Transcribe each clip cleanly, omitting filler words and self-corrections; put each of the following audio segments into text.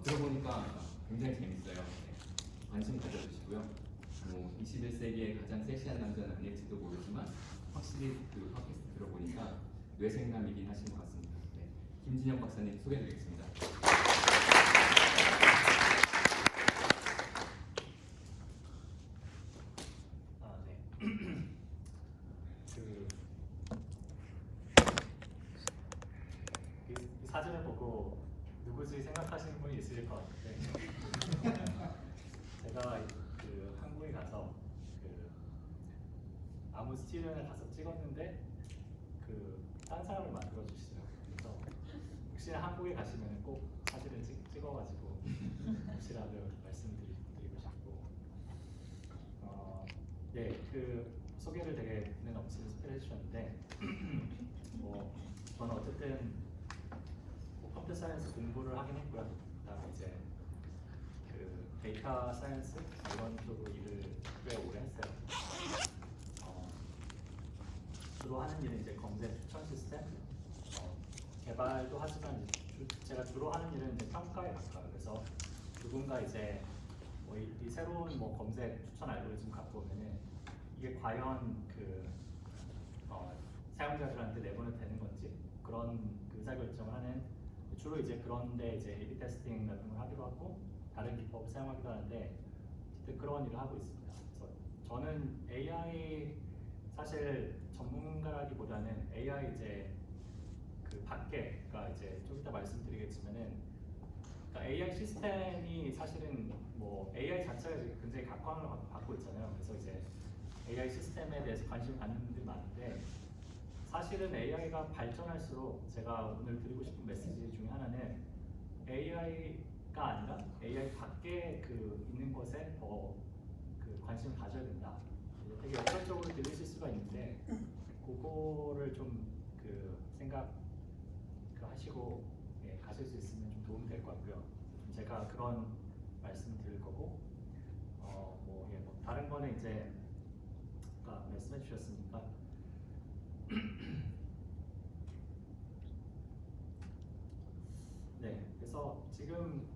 들어보니까 굉장히 재밌어요. 네, 관심 가져주시고요. 뭐 21세기의 가장 섹시한 남자는 아닐지도 모르지만 확실히 그 팟캐스트 들어보니까 뇌생남이긴 하신 것 같습니다. 네, 김진영 박사님 소개해드리겠습니다. 이 사진을 보고 누구지 생각하시는 분이 있으실 것 같은데 제가 그 한국에 가서 그 아무 스튜디오에 가서 찍었는데 그 딴 사람을 만들어 주시더라고요. 그래서 혹시나 한국에 가시면 꼭 사진을 찍어가지고 혹시라도 말씀드리고 싶고 네, 그 소개를 되게 넘치는 스피를 해주셨는데 뭐 저는 어쨌든 컴퓨터 사이언스 공부를 하긴 했고요. 그다음에 이제 그 데이터 사이언스 이런 쪽으로 일을 꽤 오래 했어요. 주로 하는 일은 이제 검색 추천 시스템 개발도 하지만 제가 주로 하는 일은 이제 평가에 가까워요. 그래서 누군가 이제 뭐 이 새로운 뭐 검색 추천 알고리즘 갖고 오면은 이게 과연 그 사용자들한테 내보내도 되는 건지 그런 의사결정을 하는 주로 이제 그런데 이제 A/B 테스팅 같은 걸 하기도 하고 다른 기법을 사용하기도 하는데 어쨌든 그런 일을 하고 있습니다. 그래서 저는 AI 사실 전문가라기보다는 AI 이제 그 밖에 그러니까 이제 좀 이따 말씀드리겠지만은 그러니까 AI 시스템이 사실은 뭐 AI 자체가 이제 굉장히 각광을 받고 있잖아요. 그래서 이제 AI 시스템에 대해서 관심 갖는 분들이 많은데 사실은 AI가 발전할수록 제가 오늘 드리고 싶은 메시지 중에 하나는 AI가 아니라 AI 밖에 그 있는 것에 더 그 관심을 가져야 된다. 되게 역설적으로 들리실 수가 있는데 그거를 좀 그 생각 하시고 가실 수 있으면 좀 도움이 될 것 같고요. 제가 그런 말씀을 드릴 거고 뭐 다른 거는 이제 아까 말씀해 주셨으니까 네, 그래서 지금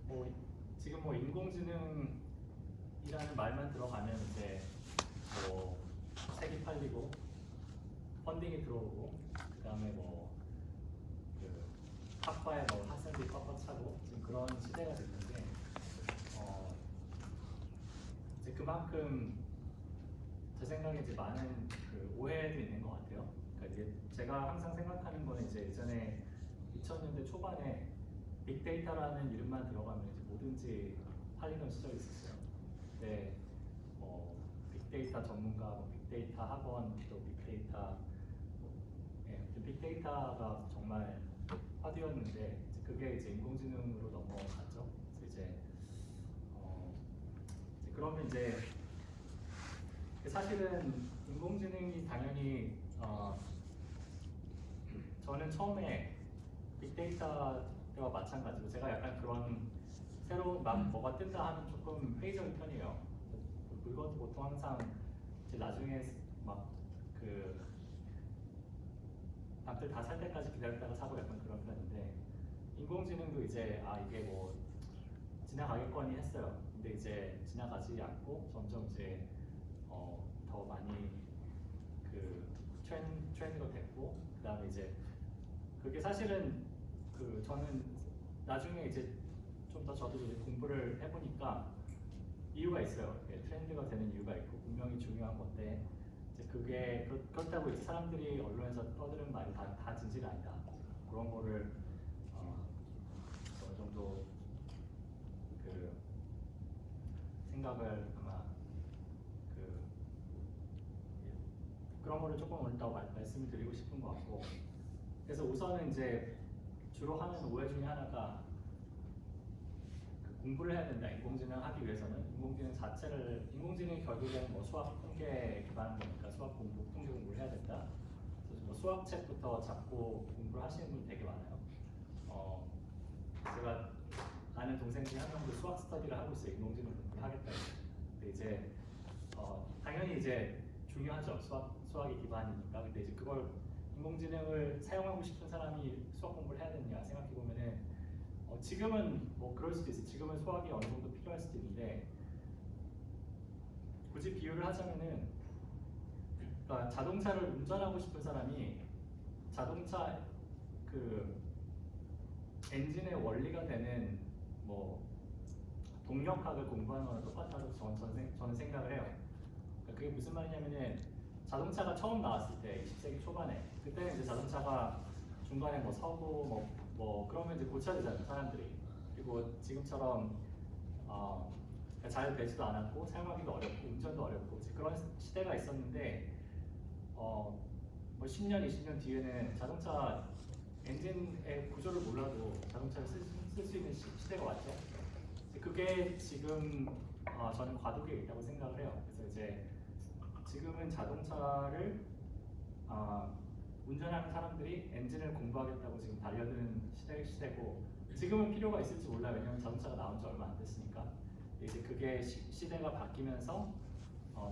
뭐 인공지능이라는 말만 들어가면 이제 뭐 책이 팔리고 펀딩이 들어오고 그다음에 뭐 그 학과에 뭐 학생들이 꽉꽉 차고 지금 그런 시대가 됐는데 이제 그만큼 제 생각에 이제 많은 그 오해도 있는 것 같아요. 그러니까 이제 제가 항상 생각하는 거는 이제 예전에 2000년대 초반에 빅데이터라는 이름만 들어가면 이제 뭐든지 팔리던 시절이 있었어요. 근데 빅데이터 전문가, 빅데이터 학원, 또 빅데이터, 빅데이터가 정말 화두였는데 그게 이제 인공지능으로 넘어갔죠. 그래서 이제 그러면 이제 사실은 인공지능이 당연히 저는 처음에 빅데이터 때와 마찬가지로 제가 약간 그런 새로운 뭐가 뜬다 하면 조금 회의적인 편이에요. 물건도 보통 항상 이제 나중에 막 그 남들 다 살 때까지 기다렸다가 사고 약간 그런 편인데 인공지능도 이제 이게 뭐 지나가겠거니 했어요. 근데 이제 지나가지 않고 점점 이제 더 많이 그 트렌드가 됐고 그다음에 이제 그게 사실은 그 저는 나중에 이제 좀 더 저도 이제 공부를 해보니까 이유가 있어요. 트렌드가 되는 이유가 있고 분명히 중요한 건데 이제 그게 그렇다고 이제 사람들이 언론에서 떠드는 말이 다 진실이 아니다. 그런 거를 어느 정도 그 생각을 아마 그런 거를 조금 오늘 더 말씀을 드리고 싶은 것 같고 그래서 우선은 이제 주로 하는 오해 중에 하나가 공부를 해야 된다. 인공지능 하기 위해서는 인공지능이 결국에는 뭐 수학 통계 기반한 거니까 수학 공부, 통계 공부를 해야 된다. 그래서 뭐 수학책부터 잡고 공부를 하시는 분이 되게 많아요. 제가 아는 동생 중에 한 명도 수학 스터디를 하고 있어요. 인공지능 공부를 하겠다. 근데 이제 당연히 이제 중요하죠. 수학이 기반이니까. 근데 이제 그걸 인공지능을 사용하고 싶은 사람이 수학 공부를 해야 되느냐 생각해 보면은 지금은 뭐 그럴 수도 있어요. 지금은 소화기 어느 정도 필요할 수도 있는데 굳이 비유를 하자면은 그러니까 자동차를 운전하고 싶은 사람이 자동차 그 엔진의 원리가 되는 뭐 동력학을 공부하는 거랑 똑같다고 저는 생각을 해요. 그러니까 그게 무슨 말이냐면은 자동차가 처음 나왔을 때 20세기 초반에 그때는 이제 자동차가 중간에 뭐 서고 뭐 그러면 이제 고쳐야 되잖아요 사람들이. 그리고 지금처럼 잘 되지도 않았고 사용하기도 어렵고 운전도 어렵고 이제 그런 시대가 있었는데 뭐 10년, 20년 뒤에는 자동차 엔진의 구조를 몰라도 자동차를 쓸 수 있는 시대가 왔죠. 그게 지금 저는 과도기에 있다고 생각을 해요. 그래서 이제 지금은 자동차를 운전하는 사람들이 엔진을 공부하겠다고 지금 달려드는 시대고 지금은 필요가 있을지 몰라요. 왜냐하면 자동차가 나온 지 얼마 안 됐으니까. 이제 그게 시대가 바뀌면서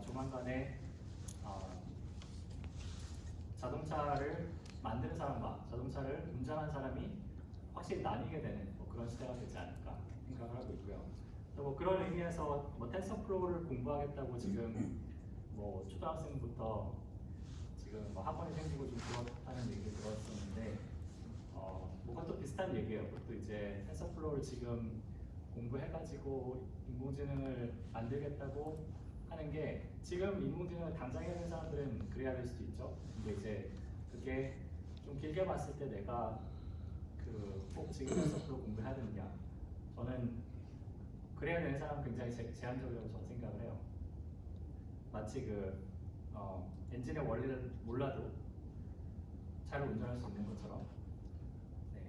조만간에 자동차를 만드는 사람과 자동차를 운전하는 사람이 확실히 나뉘게 되는 뭐 그런 시대가 되지 않을까 생각을 하고 있고요. 뭐 그런 의미에서 뭐 텐서플로우를 공부하겠다고 지금 뭐 초등학생부터 지금 뭐 학원이 생기고 좀 그렇다는 얘기를 들었었는데 뭐 그것도 비슷한 얘기예요. 그것도 이제 텐서플로우를 지금 공부해가지고 인공지능을 만들겠다고 하는 게 지금 인공지능을 당장 해야 되는 사람들은 그래야 될 수도 있죠. 근데 이제 그게 좀 길게 봤을 때 내가 꼭 지금 텐서플로우 공부해야 되느냐? 저는 그래야 되는 사람은 굉장히 제한적이라고 저는 생각을 해요. 마치 엔진의 원리를 몰라도 차를 운전할 수 있는 것처럼. 네.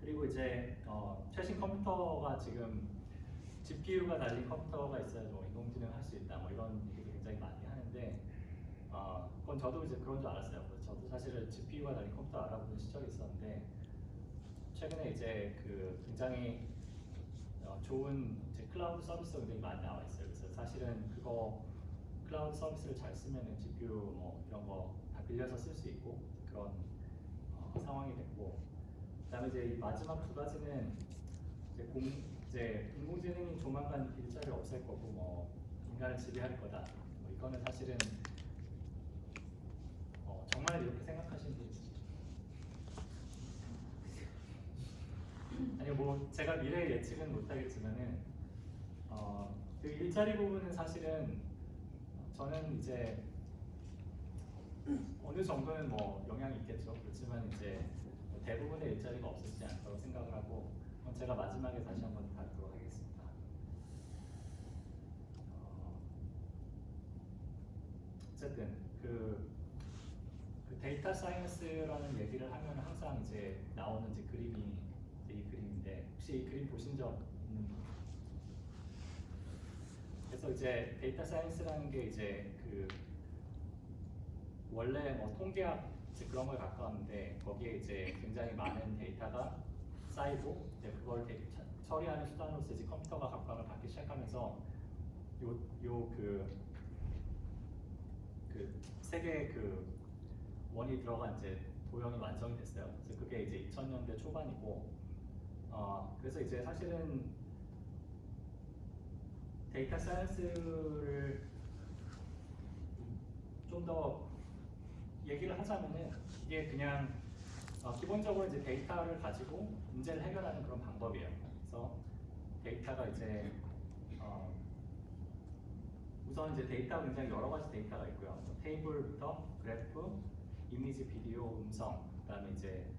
그리고 이제 최신 컴퓨터가 지금 GPU가 달린 컴퓨터가 있어야지 뭐 인공지능 할 수 있다 뭐 이런 얘기를 굉장히 많이 하는데 그건 저도 이제 그런 줄 알았어요. 그래서 저도 사실은 GPU가 달린 컴퓨터 알아보는 시절이 있었는데 최근에 이제 굉장히 좋은 이제 클라우드 서비스가 굉장히 많이 나와 있어요. 그래서 사실은 그거 클라우드 서비스를 잘 쓰면은 GPU 뭐 이런 거 다 빌려서 쓸 수 있고 그런 상황이 됐고, 그다음에 이제 이 마지막 두 가지는 이제 인공지능이 조만간 일자리를 없앨 거고 뭐 인간을 지배할 거다. 뭐 이거는 사실은 정말 이렇게 생각하시는 분이 있습니다. 아니 뭐 제가 미래 예측은 못하겠지만은 그 일자리 부분은 사실은 저는 이제 어느 정도는 뭐 영향이 있겠죠. 그렇지만 이제 대부분의 일자리가 없어지지 않을 거라고 생각을 하고 제가 마지막에 다시 한번 다루도록 하겠습니다. 어쨌든 그 데이터 사이언스라는 얘기를 하면 항상 이제 나오는 이제 그림이 이제 이 그림인데 혹시 이 그림 보신 적 있는 분? 그래서 이제 데이터 사이언스라는 게 이제 원래 뭐 통계학 이제 그런 걸 가까웠는데 거기에 이제 굉장히 많은 데이터가 쌓이고 이제 그걸 처리하는 수단으로서 이제 컴퓨터가 각광을 받기 시작하면서 세 개의 원이 들어간 이제 도형이 완성이 됐어요. 그래서 그게 이제 2000년대 초반이고 그래서 이제 사실은 데이터 사이언스를 좀 더 얘기를 하자면은 이게 그냥 기본적으로 이제 데이터를 가지고 문제를 해결하는 그런 방법이에요. 그래서 데이터가 이제 우선 이제 데이터가 굉장히 여러 가지 데이터가 있고요. 테이블부터 그래프, 이미지, 비디오, 음성, 그다음에 이제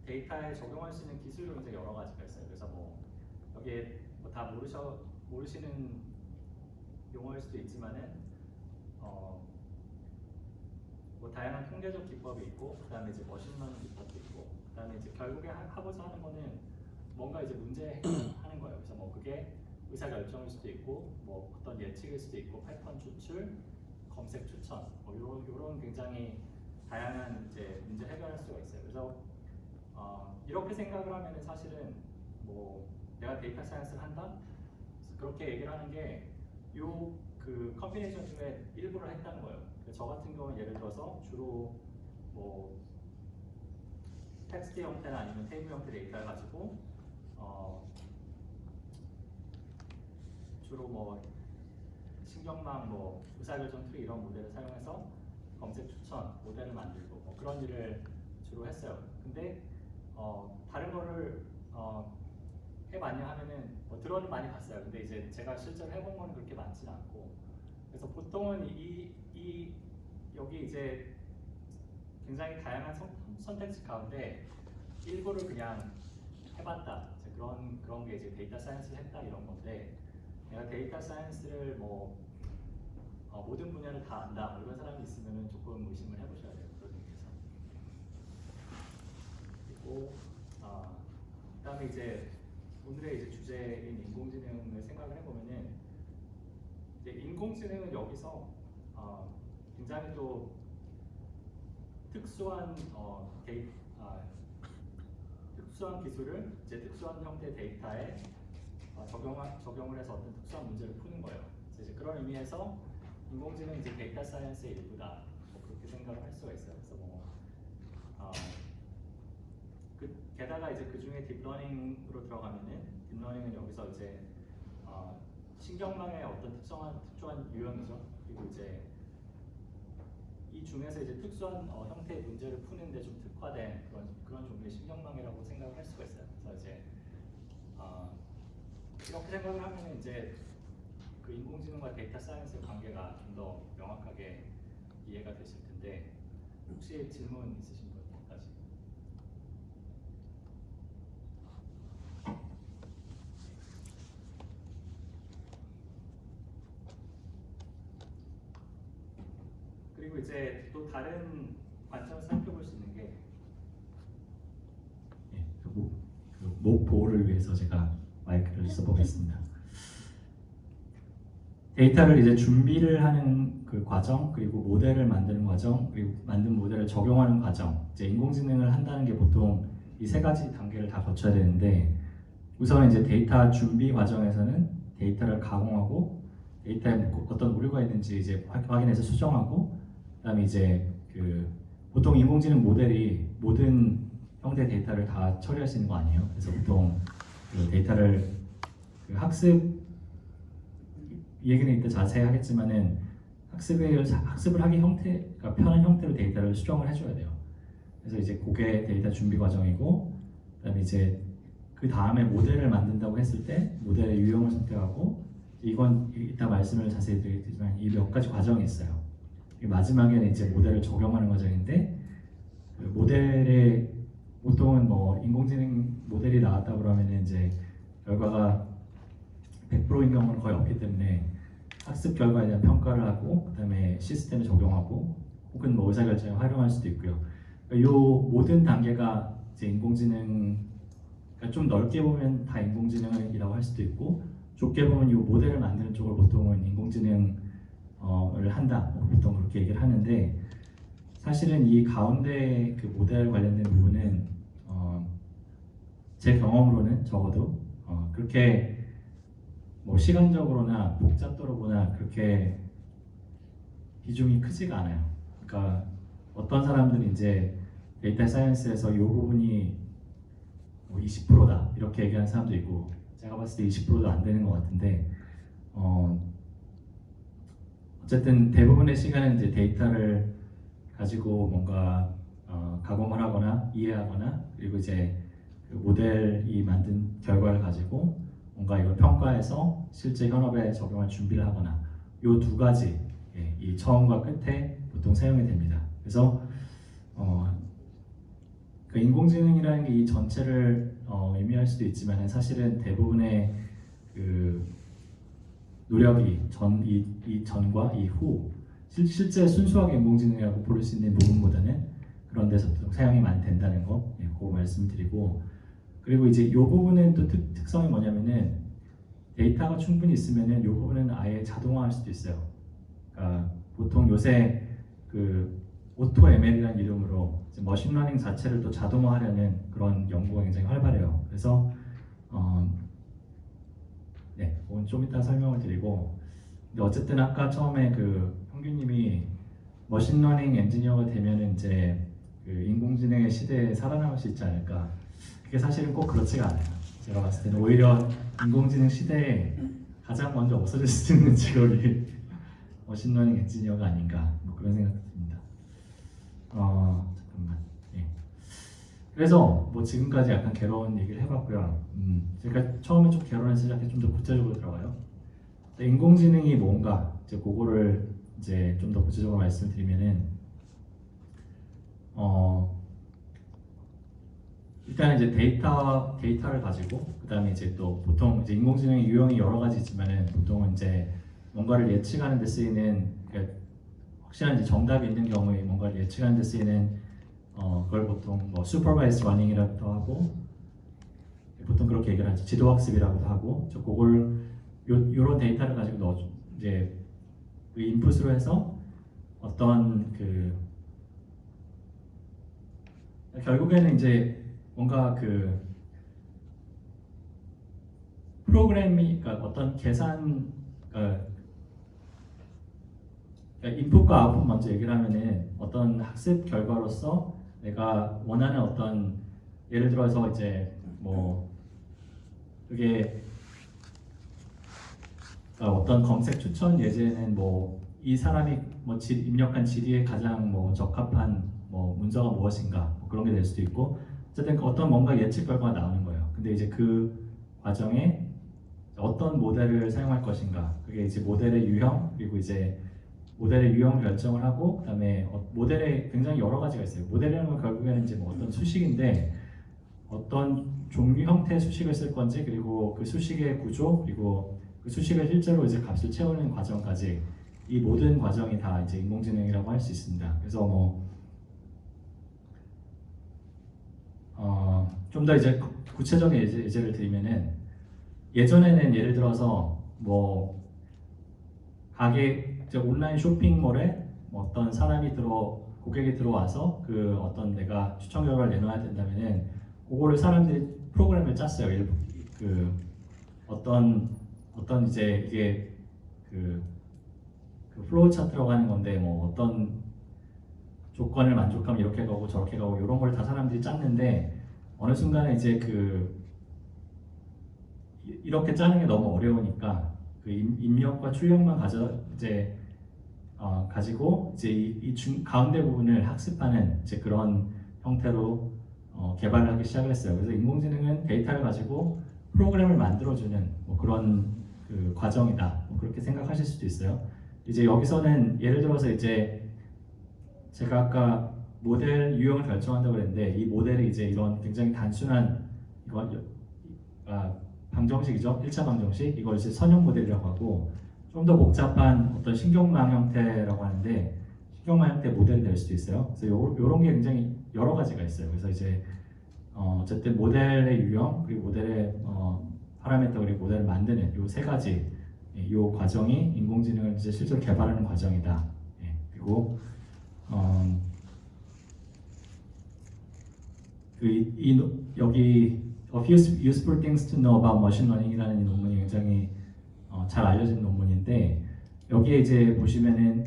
데이터에 적용할 수 있는 기술도 굉장히 여러 가지가 있어요. 그래서 뭐 여기에 뭐 다 모르시는 용어일 수도 있지만은 뭐 다양한 통계적 기법이 있고, 그다음에 이제 머신러닝 기법도 있고, 그다음에 이제 결국에 하고자 하는 거는 뭔가 이제 문제 해결하는 거예요. 그래서 뭐 그게 의사 결정일 수도 있고, 뭐 어떤 예측일 수도 있고, 패턴 추출, 검색 추천, 뭐 이런 굉장히 다양한 이제 문제 해결할 수가 있어요. 그래서 이렇게 생각을 하면은 사실은 뭐 내가 데이터 사이언스를 한다, 그렇게 얘기를 하는 게 컴비네이션 중에 일부를 했다는 거예요. 저 같은 경우는 예를 들어서 주로 뭐 텍스트 형태나 아니면 테이블 형태 데이터를 가지고 주로 뭐 신경망, 뭐 의사결정 트리 이런 모델을 사용해서 검색 추천 모델을 만들고 뭐 그런 일을 주로 했어요. 근데 다른 거를 해봤냐 하면은 뭐 들어는 많이 봤어요. 근데 이제 제가 실제로 해본 건 그렇게 많지는 않고, 그래서 보통은 여기 이제 굉장히 다양한 선택지 가운데 일부를 그냥 해봤다. 이제 그런 게 이제 데이터 사이언스를 했다 이런 건데, 내가 데이터 사이언스를 뭐 모든 분야를 다 안다 뭐 이런 사람이 있으면 조금 의심을 해보셔야 돼요. 그런 의미에서. 그리고 그다음에 이제 오늘의 이제 주제인 인공지능을 생각을 해보면은, 이제 인공지능은 여기서 굉장히 또 특수한 특수한 기술을 이제 특수한 형태의 데이터에 적용을 해서 어떤 특수한 문제를 푸는 거예요. 그래서 이제 그런 의미에서 인공지능은 이제 데이터 사이언스의 일부다. 뭐 그렇게 생각을 할 수가 있어요. 그래서 게다가 이제 그 중에 딥러닝으로 들어가면은, 딥러닝은 여기서 이제 신경망의 어떤 특수한 유형이죠. 그리고 이제 이 중에서 이제 특수한 형태의 문제를 푸는데 좀 특화된 그런 종류의 신경망이라고 생각을 할 수가 있어요. 그래서 이제 이렇게 생각을 하면 이제 그 인공지능과 데이터 사이언스의 관계가 좀 더 명확하게 이해가 되실 텐데, 혹시 질문 있으신 분까지? 그리고 이제 또 다른 관점을 살펴볼 수 있는 게, 목 보호를 위해서 제가 마이크를 써보겠습니다. 데이터를 이제 준비를 하는 그 과정, 그리고 모델을 만드는 과정, 그리고 만든 모델을 적용하는 과정, 이제 인공지능을 한다는 게 보통 이 세 가지 단계를 다 거쳐야 되는데, 우선 이제 데이터 준비 과정에서는 데이터를 가공하고 데이터에 어떤 오류가 있는지 이제 확인해서 수정하고, 그다음에 이제 보통 인공지능 모델이 모든 형태의 데이터를 다 처리할 수 있는 거 아니에요? 그래서 보통 그 데이터를 학습 이 얘기는 이때 자세히 하겠지만은 학습을 하기 형태가 편한 형태로 데이터를 수정을 해줘야 돼요. 그래서 이제 그게 데이터 준비 과정이고, 그다음에 이제 그 다음에 모델을 만든다고 했을 때 모델의 유형을 선택하고, 이건 이따 말씀을 자세히 드리겠지만 이 몇 가지 과정이 있어요. 마지막에는 이제 모델을 적용하는 과정인데, 그 모델에 보통은 뭐 인공지능 모델이 나왔다 그러면은 이제 결과가 100%인 경우는 거의 없기 때문에 학습 결과에 대한 평가를 하고, 그다음에 시스템에 적용하고, 혹은 뭐 의사결정에 활용할 수도 있고요. 그러니까 이 모든 단계가 이제 인공지능, 그러니까 좀 넓게 보면 다 인공지능이라고 할 수도 있고, 좁게 보면 이 모델을 만드는 쪽을 보통은 인공지능을 한다, 보통 그렇게 얘기를 하는데, 사실은 이 가운데 그 모델 관련된 부분은 제 경험으로는 적어도 그렇게 뭐 시간적으로나 복잡도로보나 그렇게 비중이 크지가 않아요. 그러니까 어떤 사람들은 이제 데이터 사이언스에서 이 부분이 뭐 20%다 이렇게 얘기하는 사람도 있고, 제가 봤을 때 20%도 안 되는 것 같은데, 어쨌든 대부분의 시간은 이제 데이터를 가지고 뭔가 가공을 하거나 이해하거나, 그리고 이제 그 모델이 만든 결과를 가지고 뭔가 이걸 평가해서 실제 현업에 적용할 준비를 하거나, 이 두 가지, 이 처음과 끝에 보통 사용이 됩니다. 그래서 그 인공지능이라는 게 이 전체를 의미할 수도 있지만, 사실은 대부분의 그 노력이 이 전과 이 후, 실제 순수하게 인공지능이라고 부를 수 있는 부분보다는 그런 데서 또 사용이 많이 된다는 거, 그거 말씀드리고, 그리고 이제 이 부분은 또 특성이 뭐냐면은, 데이터가 충분히 있으면은 이 부분은 아예 자동화할 수도 있어요. 그러니까 보통 요새 그 오토 ML이라는 이름으로 머신러닝 자체를 또 자동화하려는 그런 연구가 굉장히 활발해요. 그래서 오늘 좀 이따 설명을 드리고, 근데 어쨌든 아까 처음에 그 형규님이 머신러닝 엔지니어가 되면은 이제 그 인공지능의 시대에 살아남을 수 있지 않을까. 그게 사실은 꼭 그렇지가 않아요. 제가 봤을 때는 오히려 인공지능 시대에 가장 먼저 없어질 수 있는 직업이 머신러닝 엔지니어가 아닌가 뭐 그런 생각이 듭니다. 잠깐만. 예. 그래서 뭐 지금까지 약간 개론 얘기를 해봤고요. 제가 처음에 좀 개론을 시작해 좀 더 구체적으로 들어가요. 인공지능이 뭔가 이제 그거를 이제 좀 더 구체적으로 말씀드리면은 일단 이제 데이터를 가지고 그다음에 이제 또 보통 이제 인공지능의 유형이 여러 가지 있지만은 보통은 이제 뭔가를 예측하는 데 쓰이는 그러니까 확실한 이제 정답이 있는 경우에 뭔가를 예측하는 데 쓰이는 그걸 보통 뭐 슈퍼바이스 러닝이라고도 하고 보통 그렇게 얘기를 하죠. 지도학습이라고도 하고 그걸 요런 데이터를 가지고 이제 그 인풋으로 해서 어떤 그 결국에는 이제 뭔가 그 프로그램이 그러니까 어떤 계산 그러니까 인풋과 아웃풋 먼저 얘기를 하면은 어떤 학습 결과로서 내가 원하는 어떤 예를 들어서 이제 뭐 그게 어떤 검색 추천 예제는 뭐 이 사람이 뭐 입력한 질의에 가장 뭐 적합한 뭐 문서가 무엇인가 뭐 그런 게 될 수도 있고 어쨌든 어떤 뭔가 예측 결과가 나오는 거예요. 근데 이제 그 과정에 어떤 모델을 사용할 것인가 그게 이제 모델의 유형 그리고 이제 모델의 유형 결정을 하고 그다음에 모델에 굉장히 여러 가지가 있어요. 모델이라는 건 결국에는 이제 뭐 어떤 수식인데 어떤 종류 형태의 수식을 쓸 건지 그리고 그 수식의 구조 그리고 그 수식을 실제로 이제 값을 채우는 과정까지 이 모든 과정이 다 이제 인공지능이라고 할 수 있습니다. 그래서 뭐 좀 더 이제 구체적인 예제를 드리면은 예전에는 예를 들어서 뭐 가게 이제 온라인 쇼핑몰에 뭐 어떤 고객이 들어와서 그 어떤 내가 추천 결과를 내놔야 된다면은 그거를 사람들이 프로그램을 짰어요. 그 어떤 이제 이게 그 플로우 차트라고 하는 건데 뭐 어떤 조건을 만족하면 이렇게 가고 저렇게 가고 이런 걸 다 사람들이 짰는데 어느 순간에 이제 이렇게 짜는 게 너무 어려우니까 그 입력과 출력만 가지고 이제 이 가운데 부분을 학습하는 이제 그런 형태로 개발을 하기 시작을 했어요. 그래서 인공지능은 데이터를 가지고 프로그램을 만들어주는 뭐 그런 그 과정이다. 뭐 그렇게 생각하실 수도 있어요. 이제 여기서는 예를 들어서 이제 제가 아까 모델 유형을 결정한다고 그랬는데 이 모델이 이제 이런 굉장히 단순한 방정식이죠. 1차 방정식 이걸 이제 선형 모델이라고 하고 좀 더 복잡한 어떤 신경망 형태라고 하는데 신경망 형태 모델이 될 수도 있어요. 그래서 요런 게 굉장히 여러 가지가 있어요. 그래서 이제 어쨌든 모델의 유형 그리고 모델의 파라미터 그리고 모델을 만드는 요 세 가지 요 과정이 인공지능을 이제 실제로 개발하는 과정이다. 그리고 여기 A few useful things to know about machine learning이라는 이 논문이 굉장히 잘 알려진 논문인데 여기에 이제 보시면은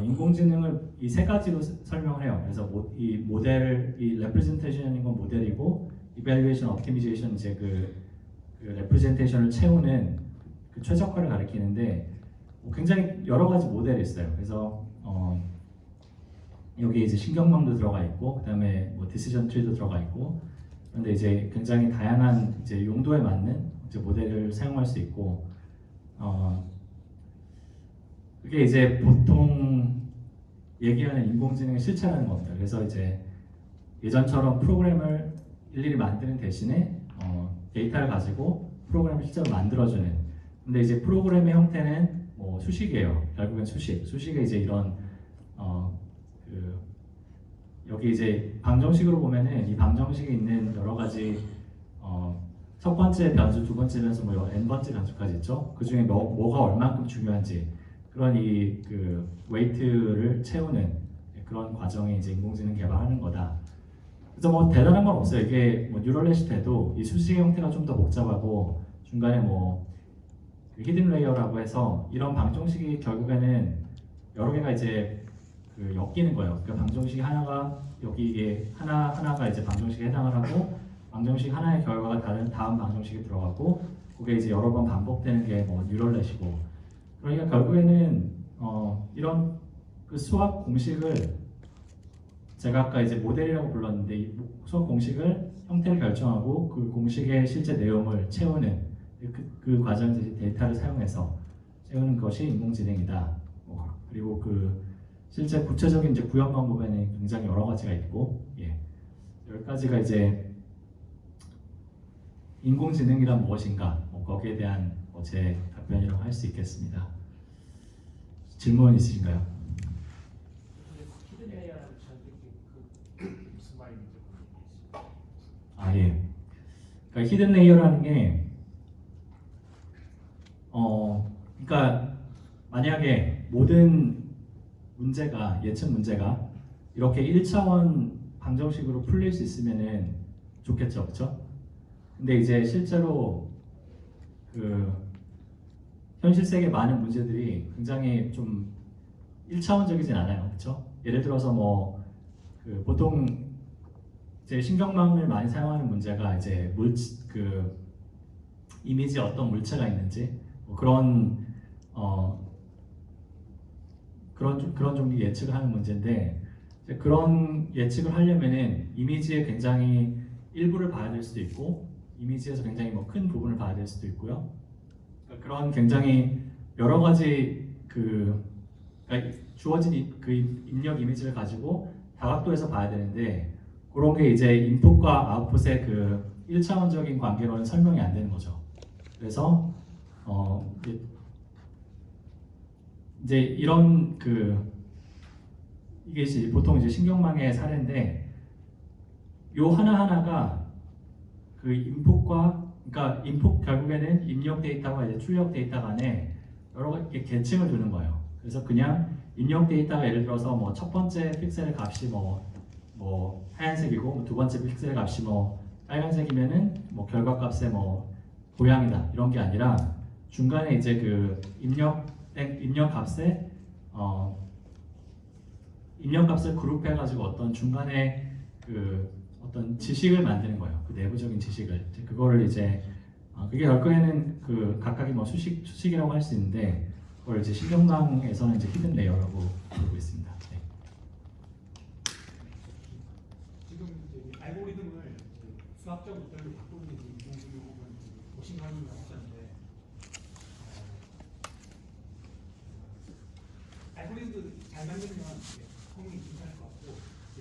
인공지능을 이 세 가지로 설명을 해요. 그래서 이 모델, 이 representation인 건 모델이고 evaluation, optimization 이제 그 representation을 채우는 그 최적화를 가리키는데 굉장히 여러 가지 모델이 있어요. 그래서 여기 이제 신경망도 들어가 있고 그다음에 뭐 decision tree도 들어가 있고 그런데 이제 굉장히 다양한 이제 용도에 맞는 이제 모델을 사용할 수 있고 그게 이제 보통 얘기하는 인공지능의 실체라는 겁니다. 그래서 이제 예전처럼 프로그램을 일일이 만드는 대신에 데이터를 가지고 프로그램을 실제로 만들어주는. 근데 이제 프로그램의 형태는 뭐 수식이에요. 결국엔 수식에 이제 이런 여기 이제 방정식으로 보면은 이 방정식에 있는 여러 가지 첫 번째 변수, 두 번째 변수, 뭐 n 번째 변수까지 있죠. 그 중에 뭐가 얼만큼 중요한지 그런 그 웨이트를 채우는 그런 과정이 이제 인공지능 개발하는 거다. 그래서 뭐 대단한 건 없어요. 이게 뭐 뉴럴넷이 돼도 이 수식의 형태가 좀 더 복잡하고 중간에 뭐 히든 레이어라고 해서 이런 방정식이 결국에는 여러 개가 이제 그 엮이는 거예요. 그러니까 방정식 하나가 여기 이게 하나가 이제 방정식에 해당을 하고 방정식 하나의 결과가 다음 방정식에 들어가고 그게 이제 여러 번 반복되는 게 뭐 뉴럴넷이고 그러니까 결국에는 이런 그 수학 공식을 제가 아까 이제 모델이라고 불렀는데 이 수학 공식을 형태를 결정하고 그 공식의 실제 내용을 채우는 그 과정에서 이제 데이터를 사용해서 채우는 것이 인공지능이다. 그리고 그 실제 구체적인 이제 구현 방법에는 굉장히 여러 가지가 있고, 예, 10가지가 이제 인공지능이란 무엇인가, 거기에 대한 제 답변이라고 할 수 있겠습니다. 질문 있으신가요? 히든 AI라는 그 무슨 말인지 모르겠어요. 아 예. 그러니까 히든 레이어라는 게 그러니까 만약에 모든 문제가 예측 문제가 이렇게 1차원 방정식으로 풀릴 수 있으면은 좋겠죠, 그렇죠? 근데 이제 실제로 그 현실 세계 많은 문제들이 굉장히 좀 1차원적이진 않아요, 그렇죠? 예를 들어서 뭐 그 보통 이제 신경망을 많이 사용하는 문제가 이제 그 이미지에 어떤 물체가 있는지 뭐 그런 종류 예측을 하는 문제인데 이제 그런 예측을 하려면은 이미지의 굉장히 일부를 봐야 될 수도 있고 이미지에서 굉장히 뭐 큰 부분을 봐야 될 수도 있고요. 그러니까 그런 굉장히 여러 가지 그러니까 주어진 그 입력 이미지를 가지고 다각도에서 봐야 되는데 그런 게 이제 인풋과 아웃풋의 그 1차원적인 관계로는 설명이 안 되는 거죠. 그래서 이제 이런 이게 보통 이제 신경망의 사례인데 요 하나하나가 그 인풋과 그러니까 인풋 결국에는 입력 데이터와 이제 출력 데이터 간에 여러 가지 계층을 두는 거예요. 그래서 그냥 입력 데이터가 예를 들어서 뭐 첫 번째 픽셀의 값이 뭐 하얀색이고 두 번째 픽셀의 값이 뭐 빨간색이면은 뭐 결과값의 뭐 고양이다 이런 게 아니라 중간에 이제 그 입력 값에 입력 값을 그룹해 가지고 어떤 중간에 그 어떤 지식을 만드는 거예요. 그 내부적인 지식을 그거를 이제 그게 결국에는 그 각각이 뭐 수식이라고 할 수 있는데 그걸 이제 신경망에서는 이제 히든 레이어라고 부르고 있습니다. 네. 지금 이제 알고리즘을 수학적 모델로 바꾸는 게 인공지능 혹은 머신러닝이라고 하셨는데 알고리즘도 잘 만들면 성능이 괜찮을 것 같고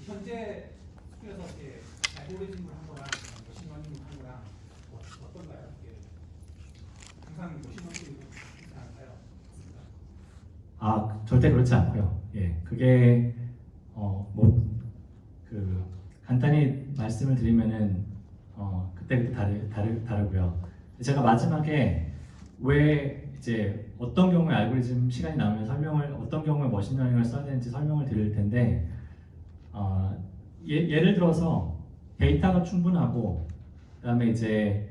현재 스쿨에서 이렇게 알고리즘을 한 거랑 머신러닝을 한 거랑 어떤가요? 이게 항상 머신러닝이 괜찮을까요? 절대 그렇지 않고요. 예, 그게 간단히 말씀을 드리면은 그때 다르고요. 제가 마지막에 왜 이제 어떤 경우에 알고리즘 시간이 나오면 어떤 경우에 머신러닝을 써야 되는지 설명을 드릴 텐데 예를 들어서 데이터가 충분하고 그다음에 이제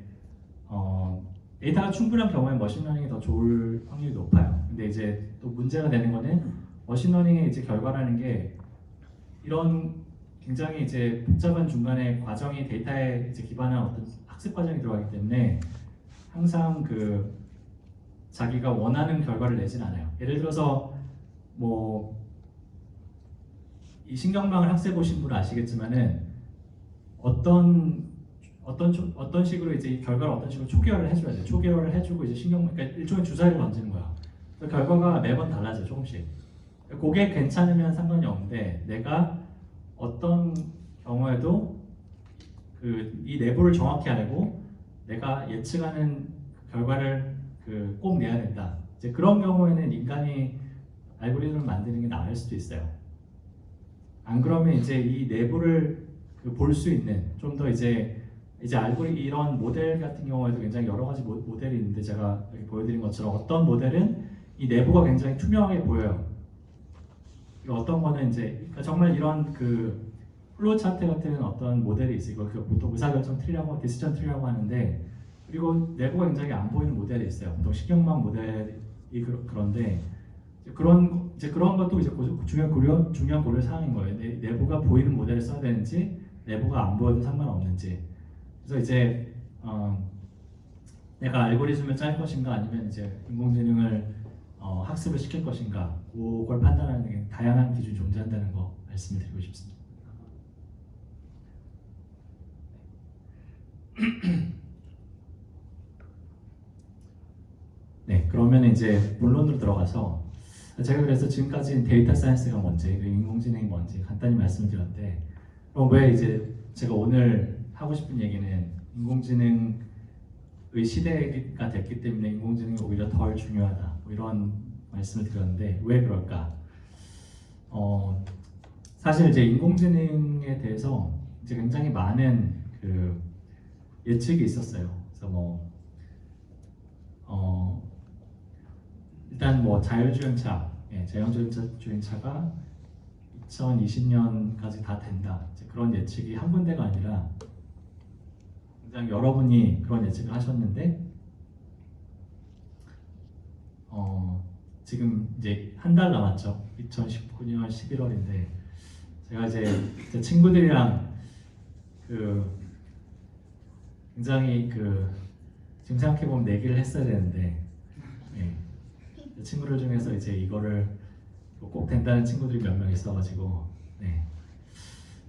데이터가 충분한 경우에 머신러닝이 더 좋을 확률이 높아요. 근데 이제 또 문제가 되는 거는 머신러닝의 이제 결과라는 게 이런 굉장히 이제 복잡한 중간에 과정이 데이터에 이제 기반한 어떤 학습 과정이 들어가기 때문에 항상 그 자기가 원하는 결과를 내진 않아요. 예를 들어서 뭐 이 신경망을 학습해 보신 분은 아시겠지만은 어떤 식으로 이제 이 결과를 어떤 식으로 초기화를 해줘야 돼요. 초기화를 해주고 이제 그러니까 일종의 주사위를 던지는 거야. 그 결과가 매번 달라져 조금씩. 그게 괜찮으면 상관이 없는데 내가 어떤 경우에도 이 내부를 정확히 알고 내가 예측하는 결과를 꼭 내야 된다. 이제 그런 경우에는 인간이 알고리즘을 만드는 게 나을 수도 있어요. 안 그러면 이제 이 내부를 볼 수 있는 좀 더 이제 이런 모델 같은 경우에도 굉장히 여러 가지 모델이 있는데 제가 여기 보여드린 것처럼 어떤 모델은 이 내부가 굉장히 투명하게 보여요. 그리고 어떤 거는 이제 그러니까 정말 이런 플로우 차트 같은 어떤 모델이 있어요. 이거 보통 의사결정 트리라고 디시전 트리라고 하는데 그리고 내부가 굉장히 안 보이는 모델이 있어요. 보통 신경망 모델이 그런데 그런 이제 그런 것도 이제 중요한 고려 사항인 거예요. 내부가 보이는 모델을 써야 되는지 내부가 안 보여도 상관없는지. 그래서 이제 내가 알고리즘을 짤 것인가 아니면 이제 인공지능을 학습을 시킬 것인가 그걸 판단하는 게 다양한 기준이 존재한다는 거 말씀드리고 싶습니다. 네, 그러면 이제 본론으로 들어가서 제가 그래서 지금까지 데이터 사이언스가 뭔지 그리고 인공지능이 뭔지 간단히 말씀드렸는데 그럼 왜 이제 제가 오늘 하고 싶은 얘기는 인공지능의 시대가 됐기 때문에 인공지능이 오히려 덜 중요하다 뭐 이런 말씀을 드렸는데 왜 그럴까? 사실 이제 인공지능에 대해서 이제 굉장히 많은 그 예측이 있었어요. 그래서 일단 자율주행차, 자율주행차가 2020년까지 다 된다. 이제 그런 예측이 한 군데가 아니라 굉장히 여러분이 그런 예측을 하셨는데 지금 이제 한 달 남았죠. 2019년 11월인데 제가 이제 제 친구들이랑 굉장히 지금 생각해 보면 내기를 했어야 되는데 친구들 중에서 이제 이거를 꼭 된다는 친구들이 몇 명 있어가지고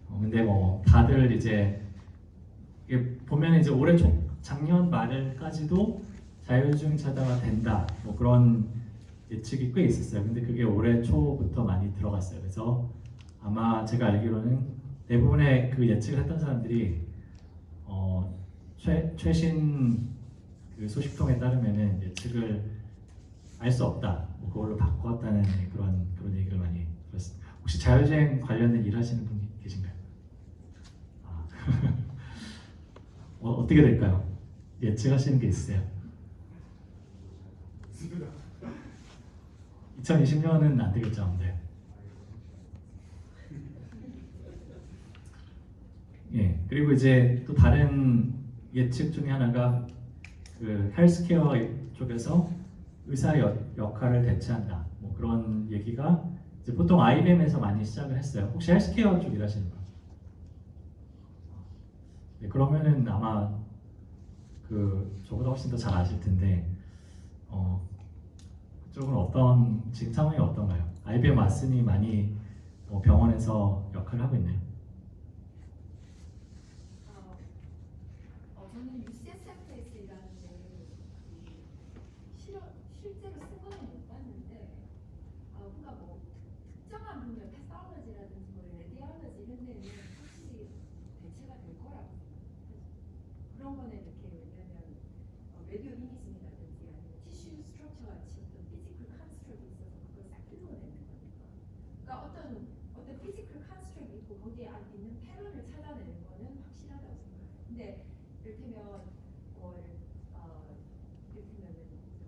근데 다들 이제 이게 보면 이제 올해 작년 말까지도 자율주행차가 된다 그런 예측이 꽤 있었어요. 근데 그게 올해 초부터 많이 들어갔어요. 그래서 아마 제가 알기로는 대부분의 그 예측을 했던 사람들이 최신 그 소식통에 따르면은 예측을 알 수 없다, 그걸로 바꿨다는 그런 얘기를 많이 들었습니다. 혹시 자율주행 관련된 일하시는 분이 계신가요? 어떻게 될까요? 예측하시는 게 있으세요? 2020년은 안 되겠죠, 근데. 그리고 이제 또 다른 예측 중에 하나가 그 헬스케어 쪽에서 의사 역할을 대체한다. 그런 얘기가 이제 보통 IBM에서 많이 시작을 했어요. 혹시 헬스케어 쪽 일하시는 분? 그러면은 아마 저보다 훨씬 더 잘 아실 텐데 그쪽은 지금 상황이 어떤가요? IBM 왓슨이 많이 병원에서 역할을 하고 있나요? 저는 UCSF에서 일하는데 실제로 쓴 거는 못 봤는데 뭔가 특정한 분야 패스톨로지라든지 레디올로지 이런 데는 확실히 대체가 될 거라고 생각해요. 그런 거는 이렇게 왜냐면 레디오 이미징이라든지 아니면 티슈 스트럭처 같이 어떤 피지컬 컨스트럭이 있어서 그걸 싹 뜯어내는 거니까. 그러니까 어떤 피지컬 컨스트럭이 있고 거기에 있는 패런을 찾아내는 거는 확실하다고 생각해요. 근데 이를테면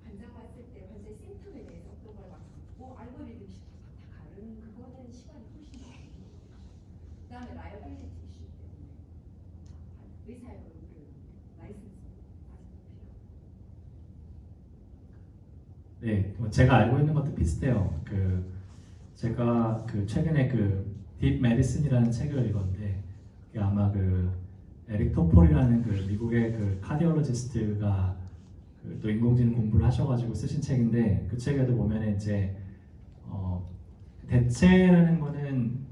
환자 봤을 때 환자의 심텀에 대해서 어떤 걸 알고리즘식 다 가르는 그거는 시간이 훨씬 더 걸리는 거죠. 그다음에 라이어빌리티 이슈 때문에 의사의 얼굴을 라이센스 아직도 필요하고. 제가 알고 있는 것도 비슷해요. 제가 최근에 딥 메디슨이라는 책을 읽었는데 그게 아마 에릭 토폴이라는 미국의 카디올로지스트가 또 인공지능 공부를 하셔가지고 쓰신 책인데 그 책에도 보면 이제 대체라는 거는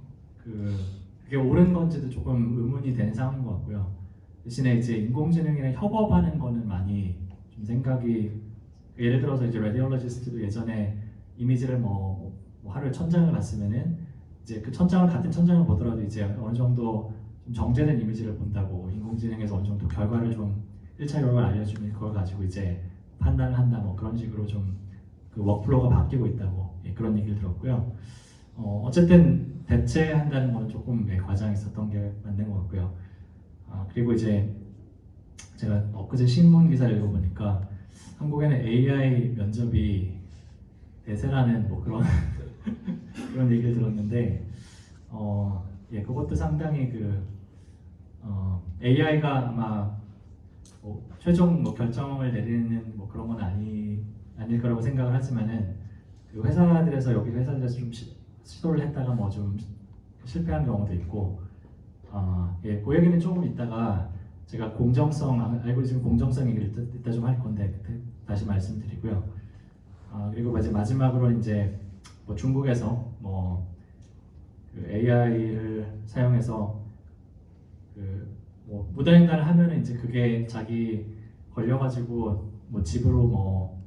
그게 옳은 건지도 조금 의문이 되는 상황인 것 같고요. 대신에 이제 인공지능이랑 협업하는 거는 많이 좀 생각이 예를 들어서 이제 레디올로지스트도 예전에 이미지를 하루에 1000장을 봤으면은 이제 그 같은 1000장을 보더라도 이제 어느 정도 좀 정제된 이미지를 본다고 인공지능에서 어느 정도 결과를 좀 1차 결과를 알려주면 그걸 가지고 이제 판단을 한다 그런 식으로 좀 워크플로우가 바뀌고 있다고 그런 얘기를 들었고요. 어쨌든 대체한다는 건 조금 과장이 있었던 게 맞는 것 같고요. 그리고 이제 제가 엊그제 신문 기사를 읽어보니까 한국에는 AI 면접이 대세라는 그런 얘기를 들었는데 그것도 상당히 AI가 아마 최종 결정을 내리는 그런 건 아닐 거라고 생각을 하지만은 그 회사들에서 여기 회사들에서 좀 시도를 했다가 뭐 좀 실패한 경우도 있고, 예, 그 얘기는 조금 이따가 제가 공정성 알고리즘 공정성 얘기를 이따 좀 할 건데 그때 다시 말씀드리고요. 그리고 이제 마지막으로 이제 뭐 중국에서 그 AI를 사용해서 뭐 무단횡단을 하면은 이제 그게 자기 걸려가지고 뭐 집으로 뭐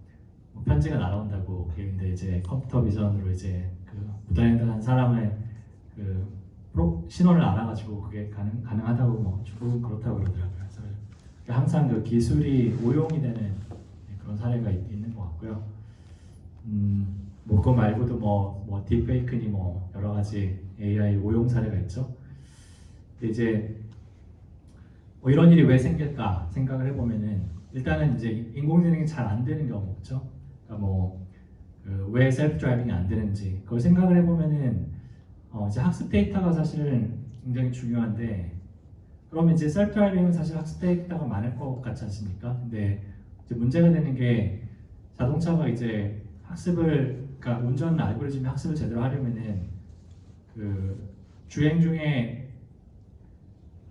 편지가 날아온다고. 근데 이제 컴퓨터 비전으로 이제 그 무단횡단한 사람의 그 신원을 알아가지고 그게 가능하다고 뭐 중국은 그렇다고 그러더라고요. 그래서 항상 그 기술이 오용이 되는 그런 사례가 있는 것 같고요. 뭐 그거 말고도 뭐 딥페이크니 뭐 여러 가지 AI 오용 사례가 있죠. 근데 이제 뭐 이런 일이 왜 생길까 생각을 해보면은 일단은 이제 인공지능이 잘 안 되는 경우 있죠. 그러니까 왜 셀프 드라이빙이 안 되는지 그걸 생각을 해보면은 이제 학습 데이터가 사실은 굉장히 중요한데, 그러면 이제 셀프 드라이빙은 사실 학습 데이터가 많을 것 같지 않습니까? 근데 이제 문제가 되는 게 자동차가 이제 그러니까 운전 알고리즘이 학습을 제대로 하려면은 그 주행 중에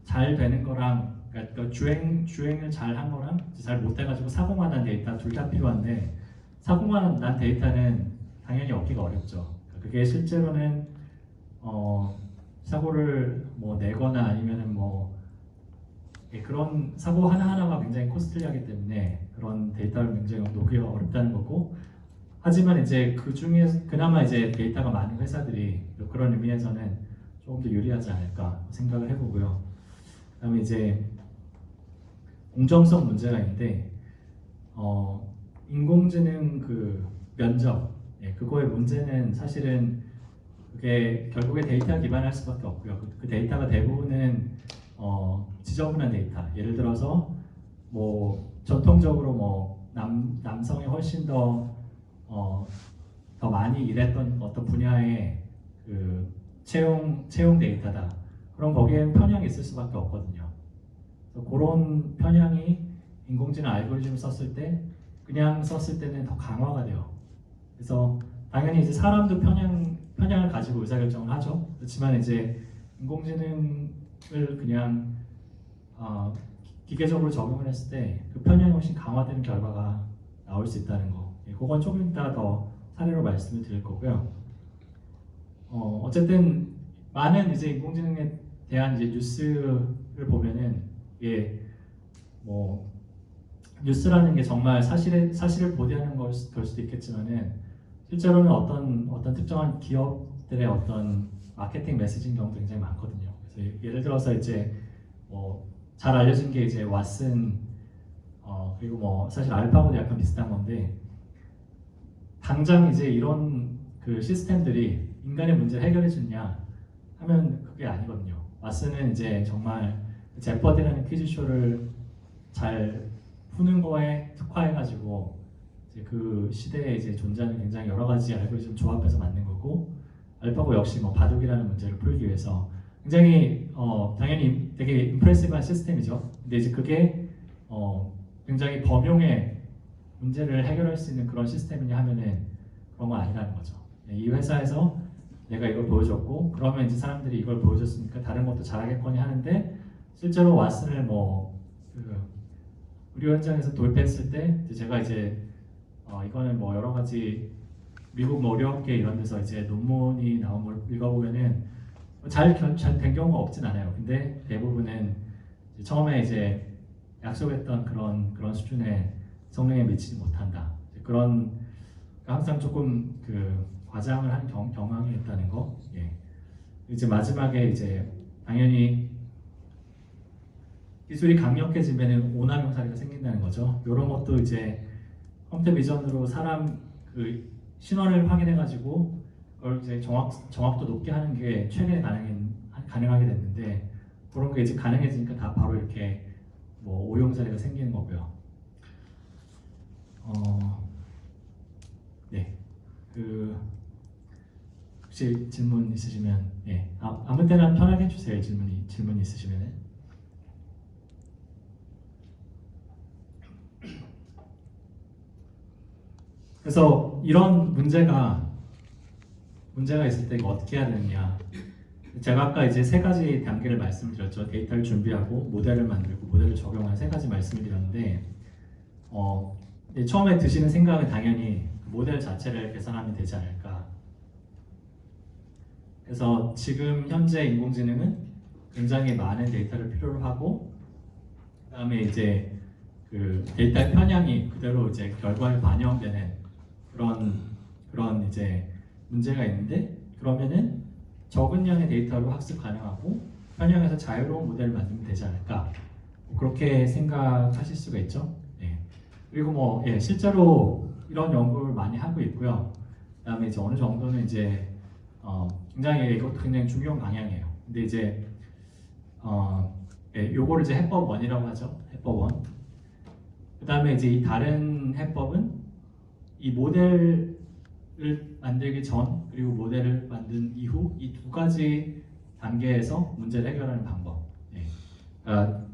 잘 되는 거랑, 그러니까 주행을 잘 한 거랑 잘 못해가지고 사고가 난 데이터 둘 다 필요한데, 사고가 난 데이터는 당연히 얻기가 어렵죠. 그게 실제로는 사고를 뭐 내거나 아니면은 그런 사고 하나하나가 굉장히 코스틀리하기 때문에 그런 데이터를 굉장히 놓기가 어렵다는 거고, 하지만 이제 그 중에 그나마 이제 데이터가 많은 회사들이 그런 의미에서는 조금 더 유리하지 않을까 생각을 해보고요. 그다음에 이제 공정성 문제가 있는데, 인공지능 그 면접, 그거의 문제는 사실은 그게 결국에 데이터에 기반할 수밖에 없고요. 그 데이터가 대부분은 지저분한 데이터. 예를 들어서 뭐 전통적으로 뭐 남성이 훨씬 더 많이 일했던 어떤 분야의 그 채용 데이터다. 그럼 거기엔 편향이 있을 수밖에 없거든요. 그래서 그런 편향이 인공지능 알고리즘을 썼을 때 그냥 썼을 때는 더 강화가 돼요. 그래서 당연히 이제 사람도 편향을 가지고 의사결정을 하죠. 그렇지만 이제 인공지능을 그냥 기계적으로 적용을 했을 때 그 편향이 훨씬 강화되는 결과가 나올 수 있다는 거. 그건 조금 이따 더 사례로 말씀을 드릴 거고요. 어쨌든 많은 이제 인공지능에 대한 이제 뉴스를 보면은 뭐 뉴스라는 게 정말 사실을 보도하는 걸 수도 있겠지만은 실제로는 어떤 특정한 기업들의 어떤 마케팅 메시지인 경우도 굉장히 많거든요. 그래서 예를 들어서 이제 뭐 잘 알려진 게 이제 왓슨, 그리고 뭐 사실 알파고도 약간 비슷한 건데, 당장 이제 이런 그 시스템들이 인간의 문제를 해결해 주냐 하면 그게 아니거든요. 왓슨은 이제 정말 제퍼디라는 퀴즈쇼를 잘 푸는 거에 특화해가지고 이제 그 시대에 이제 존재하는 굉장히 여러 가지 알고리즘 조합해서 만든 거고, 알파고 역시 뭐 바둑이라는 문제를 풀기 위해서 굉장히 당연히 되게 임프레시브한 시스템이죠. 근데 이제 그게 굉장히 범용의 문제를 해결할 수 있는 그런 시스템이냐 하면은 그런 건 아니라는 거죠. 이 회사에서 내가 이걸 보여줬고 그러면 이제 사람들이 이걸 보여줬으니까 다른 것도 잘하겠거니 하는데, 실제로 왓슨을 의료 현장에서 도입했을 때 제가 이제 이거는 뭐 여러 가지 미국 뭐 의료학계 이런 데서 이제 논문이 나온 걸 읽어보면은 잘 된 경우가 없진 않아요. 근데 대부분은 이제 처음에 이제 약속했던 그런 수준의 성능에 미치지 못한다. 그런 항상 조금 그 과장을 한 경향이 있다는 거. 이제 마지막에 이제 당연히 기술이 강력해지면 오남용 사례가 생긴다는 거죠. 이런 것도 이제 컴퓨터 비전으로 사람 그 신원을 확인해가지고 그걸 이제 정확도 높게 하는 게 최근에 가능하게 됐는데, 그런 게 이제 가능해지니까 다 바로 이렇게 뭐 오용 사례가 생기는 거고요. 혹시 질문 있으시면 아무 때나 편하게 해주세요. 질문이 있으시면은. 그래서 이런 문제가 문제가 있을 때 이거 어떻게 해야 되느냐. 제가 아까 이제 세 가지 단계를 말씀드렸죠. 데이터를 준비하고 모델을 만들고 모델을 적용하는 세 가지 말씀을 드렸는데 이제 처음에 드시는 생각은 당연히 모델 자체를 개선하면 되지 않을까. 그래서 지금 현재 인공지능은 굉장히 많은 데이터를 필요로 하고 그다음에 이제 그 데이터의 편향이 그대로 이제 결과에 반영되는 그런 이제 문제가 있는데 그러면은 적은 양의 데이터로 학습 가능하고 편향에서 자유로운 모델을 만들면 되지 않을까 그렇게 생각하실 수가 있죠. 네. 그리고 실제로 이런 연구를 많이 하고 있고요. 그다음에 이제 어느 정도는 이제 굉장히 이것도 굉장히 중요한 방향이에요. 근데 이제 요거를 이제 해법 1이라고 하죠. 해법 1. 그다음에 이제 이 다른 해법은 이 모델을 만들기 전 그리고 모델을 만든 이후 이 두 가지 단계에서 문제를 해결하는 방법.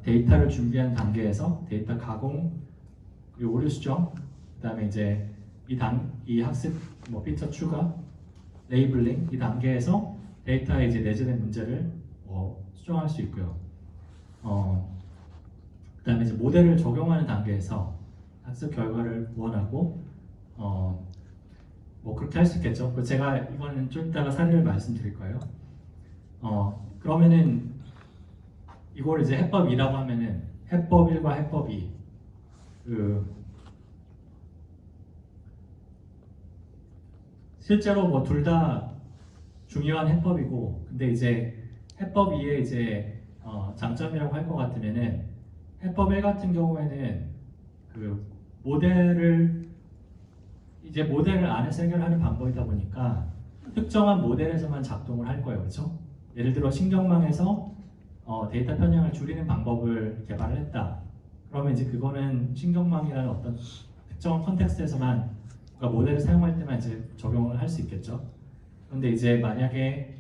데이터를 준비한 단계에서 데이터 가공 그리고 오류 수정, 그다음에 이제 이 학습 피처 추가, 레이블링 이 단계에서 데이터에 이제 내재된 문제를 수정할 수 있고요. 그다음에 이제 모델을 적용하는 단계에서 학습 결과를 구원하고 그렇게 할 수 있겠죠. 제가 이거는 좀 이따가 사례를 말씀드릴 거예요. 그러면은 이걸 이제 해법 2라고 하면은 해법 1과 해법 2 실제로 둘 다 중요한 해법이고 근데 이제 해법 2의 이제 장점이라고 할 것 같으면은 해법 1 같은 경우에는 그 모델을 안에서 해결하는 방법이다 보니까 특정한 모델에서만 작동을 할 거예요, 그렇죠? 예를 들어 신경망에서 데이터 편향을 줄이는 방법을 개발을 했다. 그러면 이제 그거는 신경망이라는 어떤 특정 컨텍스트에서만 그러니까 모델을 사용할 때만 이제 적용을 할 수 있겠죠. 그런데 이제 만약에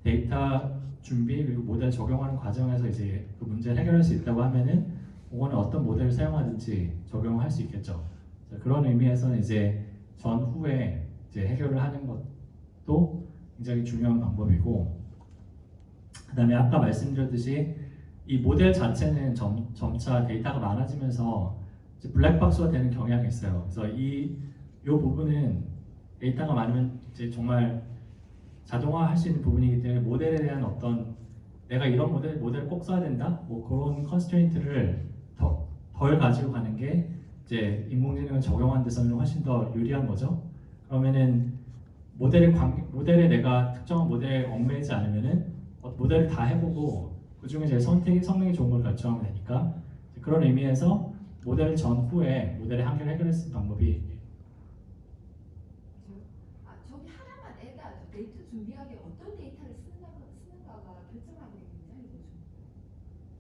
데이터 준비 그리고 모델 적용하는 과정에서 이제 그 문제를 해결할 수 있다고 하면은 그거는 어떤 모델을 사용하든지 적용을 할 수 있겠죠. 그런 의미에서는 이제 전후에 이제 해결을 하는 것도 굉장히 중요한 방법이고, 그다음에 아까 말씀드렸듯이 이 모델 자체는 점차 데이터가 많아지면서 이제 블랙박스가 되는 경향이 있어요. 그래서 이 부분은 데이터가 많으면 이제 정말 자동화할 수 있는 부분이기 때문에 모델에 대한 어떤 내가 이런 모델을 꼭 써야 된다, 그런 컨스트레인트를 덜 가지고 가는 게 이제 인공지능을 적용하는 데서는 훨씬 더 유리한 거죠. 그러면은 모델에 내가 특정한 모델에 얽매이지 않으면은 모델을 다 해보고 그 중에 제 성능이 좋은 걸 결정하면 되니까 그런 의미에서 모델 전후에 모델의 한계를 해결할 수 있는 방법이 저기 하나만 애가 데이터 준비하기 어떤 데이터를 쓰는가가 결정하는 게 굉장히 중요해요.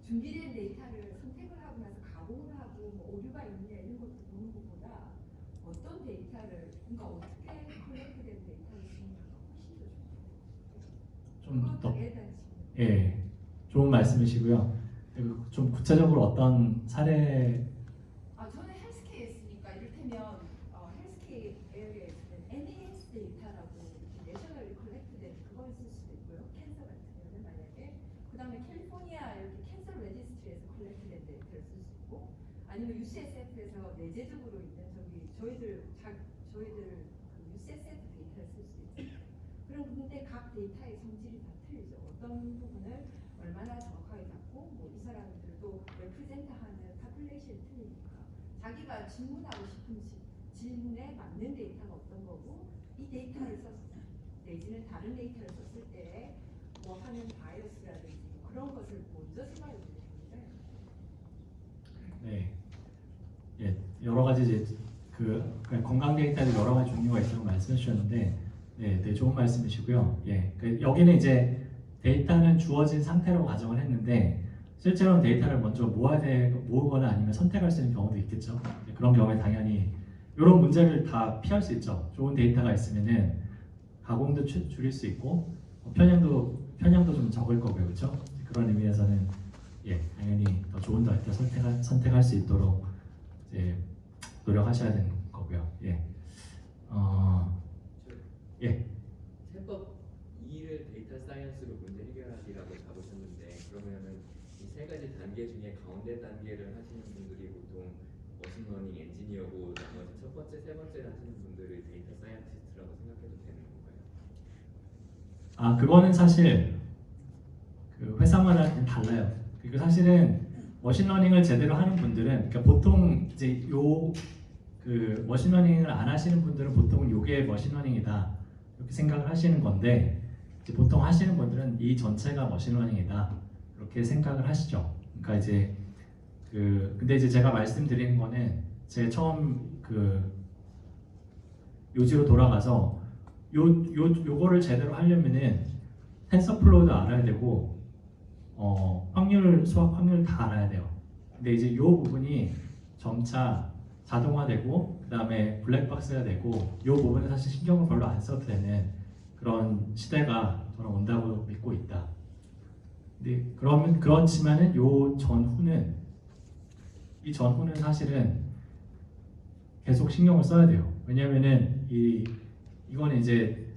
준비된 데이터를 선택을 하고 나서 가공을 하고 오류가 있느냐 이런 것도 보는 것보다 어떤 데이터를 그러니까 어떻게 컬렉트된 데이터를 쓰는가가 훨씬 더 중요해요. 좀 더 애단지. 좋은 말씀이시고요. 그리고 좀 구체적으로 어떤 사례 저는 헬스케어에 있으니까 이를테면 헬스케어 에어리어에서는 NAS 데이터라고 내셔널리 컬렉트된 그걸 쓸 수도 있고요. 캔서 같은 경우는 만약에 그 다음에 캘리포니아 이렇게 캔서 레지스트리에서 컬렉트된 데이터를 쓸 수 있고 아니면 UCSF에서 내재적으로 있는 저희들 그 UCSF 데이터를 쓸 수 있어요. 그럼 근데 각 데이터의 성질이 다 틀리죠. 어떤 부분을 얼마나 정확하게 잡고 이 사람들도 레프레젠트하는 파퓰레이션이 틀리니까 자기가 질문하고 싶은 질문에 맞는 데이터가 어떤 거고 이 데이터를 썼을 내지는 다른 데이터를 썼을 때 하는 바이어스라든지 그런 것을 먼저 생각해 보는 게 네, 여러 가지 이제 건강 데이터도 여러 가지 종류가 있다고 말씀해 주셨는데, 네, 좋은 말씀이시고요. 여기는 이제 데이터는 주어진 상태로 가정을 했는데 실제로는 데이터를 먼저 모으거나 아니면 선택할 수 있는 경우도 있겠죠. 그런 경우에 당연히 이런 문제를 다 피할 수 있죠. 좋은 데이터가 있으면은 가공도 줄일 수 있고 편향도 좀 적을 거고요, 그렇죠? 그런 의미에서는 당연히 더 좋은 데이터 선택할 수 있도록 이제 노력하셔야 되는 거고요. 해법 세 가지 단계 중에 가운데 단계를 하시는 분들이 보통 머신러닝 엔지니어고 나머지 첫 번째, 세 번째를 하시는 분들을 데이터 사이언티스트라고 생각해도 되는 건가요? 아, 그거는 사실 그 회사마다 좀 달라요. 그리고 사실은 머신러닝을 제대로 하는 분들은, 그러니까 보통 이제 그 머신러닝을 안 하시는 분들은 보통 요게 머신러닝이다 이렇게 생각을 하시는 건데, 이제 보통 하시는 분들은 이 전체가 머신러닝이다 이렇게 생각을 하시죠. 그러니까 이제 근데 이제 제가 말씀드리는 거는 제가 처음 요지로 돌아가서 요거를 제대로 하려면은 텐서플로우도 알아야 되고 수학 확률 다 알아야 돼요. 근데 이제 요 부분이 점차 자동화되고 그 다음에 블랙박스가 되고 요 부분에 사실 신경을 별로 안 써도 되는 그런 시대가 저는 온다고 믿고 있다. 근데 그렇지만은 이 전후는 사실은 계속 신경을 써야 돼요. 왜냐면은 이거는 이제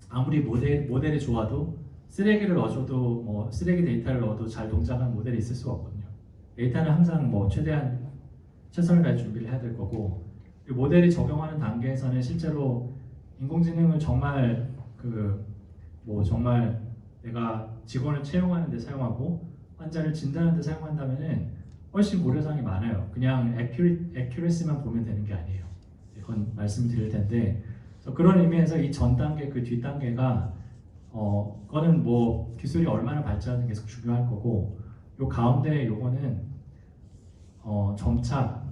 아무리 모델이 좋아도 쓰레기를 넣어줘도 뭐 쓰레기 데이터를 넣어도 잘 동작하는 모델이 있을 수가 없거든요. 데이터는 항상 뭐 최선을 다해 준비를 해야 될 거고, 이 모델이 적용하는 단계에서는 실제로 인공지능을 정말 정말 내가 직원을 채용하는 데 사용하고 환자를 진단하는 데 사용한다면은 훨씬 고려사항이 많아요. 그냥 액큐레시만 보면 되는 게 아니에요. 그건 말씀을 드릴 텐데, 그런 의미에서 이 전 단계 그 뒷 단계가 그거는 뭐 기술이 얼마나 발전하는 게 계속 중요할 거고, 요 가운데 요거는 점차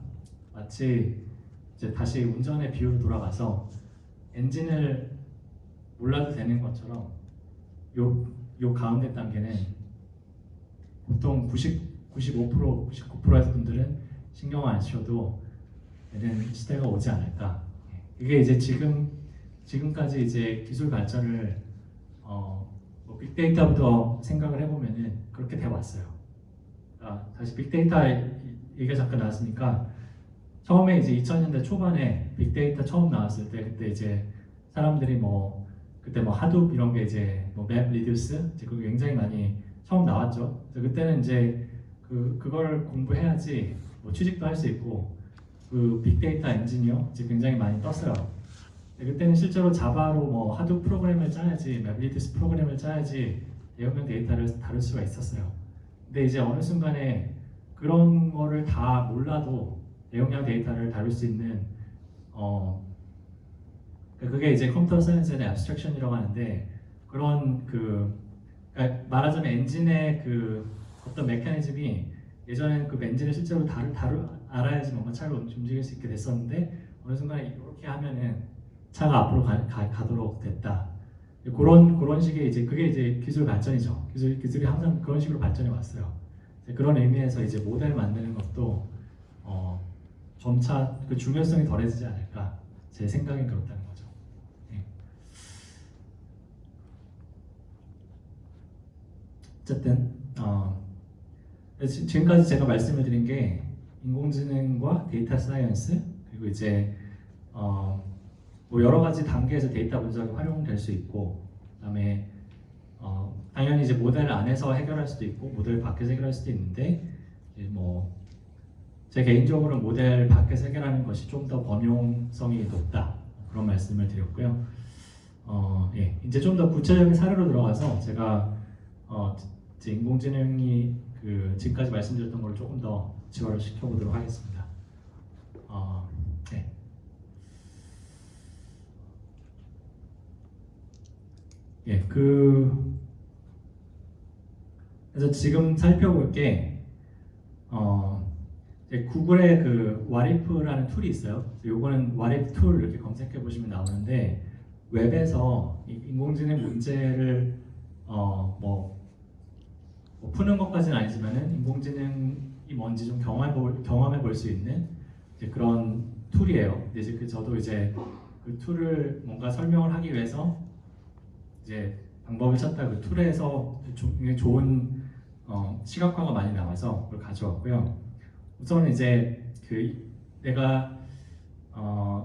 마치 이제 다시 운전의 비유로 돌아가서 엔진을 몰라도 되는 것처럼 요 가운데 단계는 보통 95%, 99%의 분들은 신경 안 쓰셔도 되는 시대가 오지 않을까. 이게 이제 지금까지 이제 기술 발전을 뭐 빅데이터부터 생각을 해보면은 그렇게 돼 왔어요. 다시 빅데이터 얘기가 잠깐 나왔으니까, 처음에 이제 2000년대 초반에 빅데이터 처음 나왔을 때 그때 이제 사람들이 그때 하둡 이런 게 이제 맵 리듀스 이제 그거 굉장히 많이 처음 나왔죠. 그래서 그때는 이제 그걸 공부해야지 뭐 취직도 할 수 있고 빅데이터 엔지니어 이제 굉장히 많이 떴어요. 그때는 실제로 자바로 하둡 프로그램을 짜야지, 맵 리듀스 프로그램을 짜야지 내용형 데이터를 다룰 수가 있었어요. 근데 이제 어느 순간에 그런 거를 다 몰라도 내용형 데이터를 다룰 수 있는 그게 이제 컴퓨터 사이언스의 abstraction이라고 하는데, 그런 그러니까 말하자면 엔진의 어떤 메커니즘이 예전에는 그 엔진을 실제로 알아야지 뭔가 차를 움직일 수 있게 됐었는데, 어느 순간에 이렇게 하면은 차가 앞으로 가도록 됐다. 그런 식의 이제 그게 이제 기술 발전이죠. 기술이 항상 그런 식으로 발전해 왔어요. 그런 의미에서 이제 모델 만드는 것도 점차 그 중요성이 덜해지지 않을까, 제 생각엔 그렇다는 거죠. 네. 어쨌든 지금까지 제가 말씀을 드린 게 인공지능과 데이터 사이언스, 그리고 이제 뭐 여러 가지 단계에서 데이터 분석이 활용될 수 있고, 그다음에 당연히 이제 모델 안에서 해결할 수도 있고 모델 밖에서 해결할 수도 있는데, 제 개인적으로 모델 밖에서 해결하는 것이 좀 더 범용성이 높다, 그런 말씀을 드렸고요. 예, 이제 좀 더 구체적인 사례로 들어가서 제가 이제 인공지능이 지금까지 말씀드렸던 걸 조금 더 구체화를 시켜보도록 하겠습니다. 네. 예, 그래서 지금 살펴볼 게 구글의 What If라는 툴이 있어요. 요거는 What If 툴 이렇게 검색해 보시면 나오는데, 웹에서 인공지능 문제를 뭐 푸는 것까지는 아니지만은 인공지능이 뭔지 좀 경험해 볼 수 있는 이제 그런 툴이에요. 이제 저도 이제 그 툴을 뭔가 설명을 하기 위해서 이제 방법을 찾다 그 툴에서 좋은 시각화가 많이 나와서 그걸 가져왔고요. 우선 이제 내가